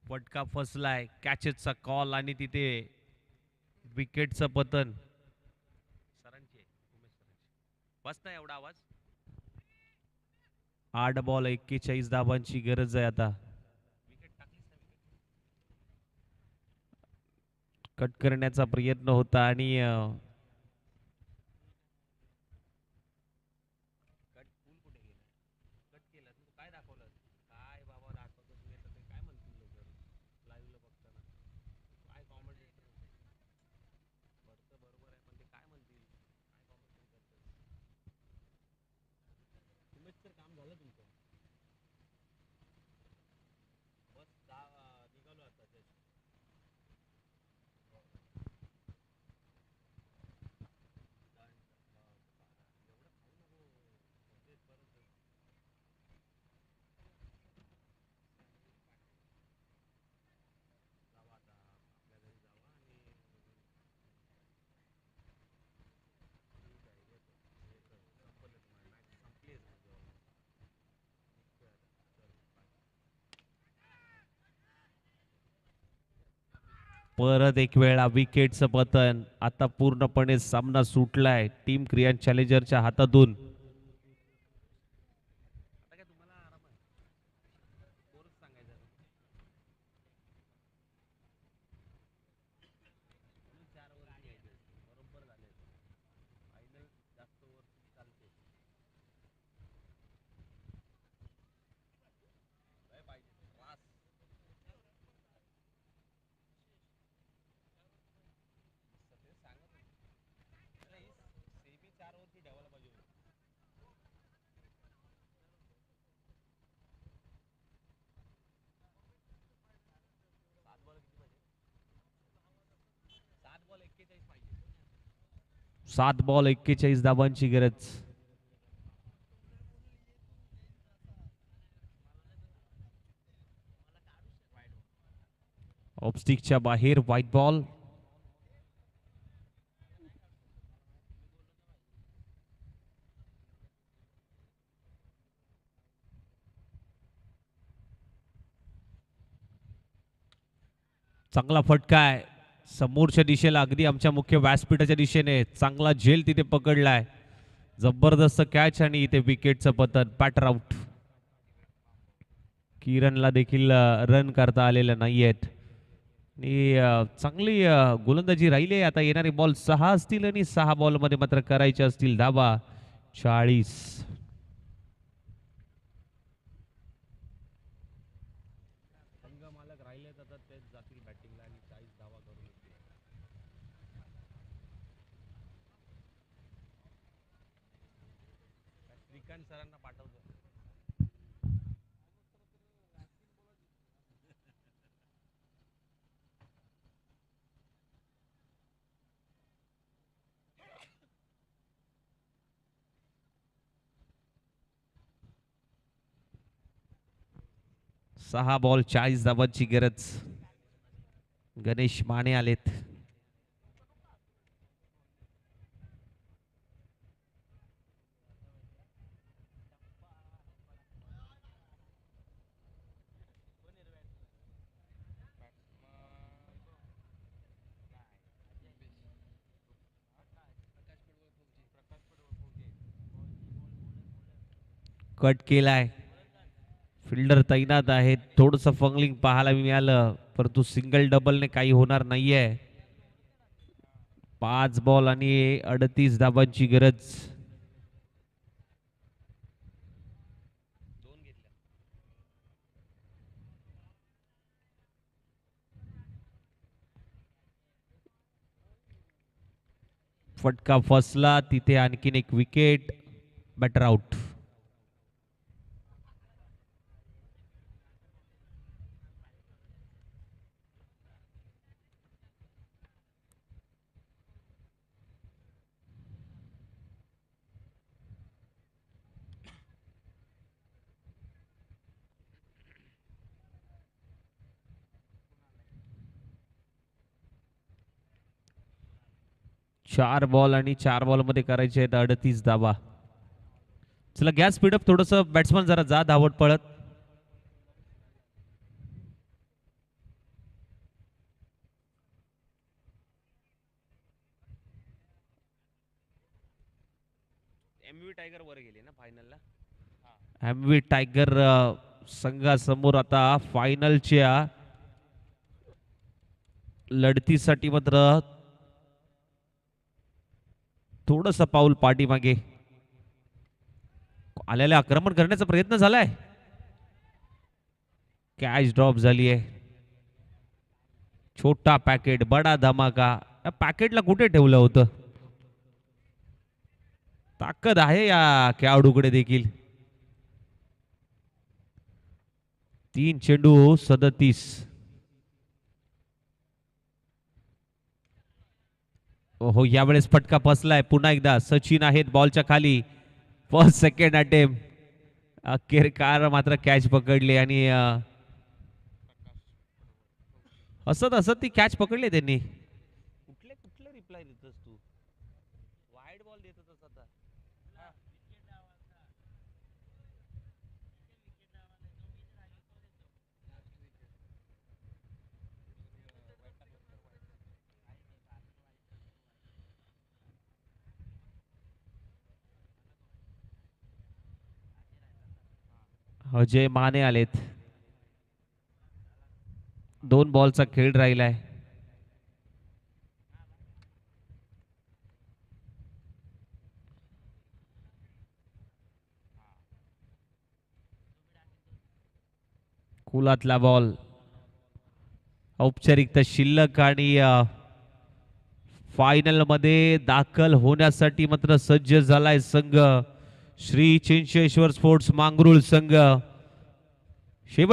[SPEAKER 2] फटका फसलाय. कॅचेसचा कॉल आणि तिथे विकेटचं पतन. सरांची बस नाही एवढा आवाज. 8 बॉल 41 धावांची गरज आहे आता. कट करण्याचा प्रयत्न होता आणि परत एक वेळा विकेटचं पतन. आता पूर्णपणे सामना सुटलाय टीम क्रियान चॅलेंजरच्या हातातून. सात बॉल 41 धावांची गरज. ऑफस्टिकच्या बाहेर व्हाईट बॉल. चांगला फटका आहे समोरच्या दिशेला, अगदी आमच्या मुख्य व्यासपीठाच्या दिशेने. चांगला झेल तिथे पकडलाय. जबरदस्त कॅच आणि इथे विकेटचं पतन. Batter out. किरणला देखील रन करता आलेलं नाहीयेत. आणि चांगली गोलंदाजी राहिली आहे. आता येणारे बॉल 6 असतील आणि 6 बॉल मध्ये मात्र करायचे असतील धावा 40. 6 बॉल 40 धावांची गरज. गणेश माने आलेत. कट केलाय. फिल्डर तैनात आहेत. थोडंसं फंगलिंग पाहायला मिळालं, परंतु सिंगल डबलने काही होणार नाहीये. 5 बॉल आणि 38 धावांची गरज. फटका फसला तिथे, आणखीन एक विकेट. Batter out. चार बॉल आणि 4 बॉल मध्ये करायचे आहेत 38 धावा. चला गॅस स्पीडअप थोडस. बॅट्समन जरा जा धावत पळत. एमव्ही टायगर वर गेले ना फायनलला. एमव्ही टायगर संघासमोर आता फायनलच्या लढतीसाठी मात्र थोडस पाऊल पाठीमागे. आलेले आक्रमण करण्याचा प्रयत्न झालाय. कॅच ड्रॉप झाली आहे. छोटा पॅकेट बडा धमाका. या पॅकेटला कुठे ठेवलं होतं? ताकद आहे या खेळाडूकडे देखील. 3 चेंडू 37. हो, यावेळेस फटका फसलाय. पुन्हा एकदा सचिन आहेत बॉलच्या खाली. First second attempt. अखेरकार मात्र कॅच पकडली आणि असत असत ती कॅच पकडली त्यांनी. कुठले रिप्लाय देतस तू? वाईड बॉल देत होतास आता. अजय माने आलेत. 2 बॉलचा खेळ राहिलाय. कुलातला बॉल. औपचारिकता शिल्लक आणि फायनल मध्ये दाखल होण्यासाठी मात्र सज्ज झालाय संघ श्री चिंचेश्वर स्पोर्ट्स मांगरूळ संघ. शेवट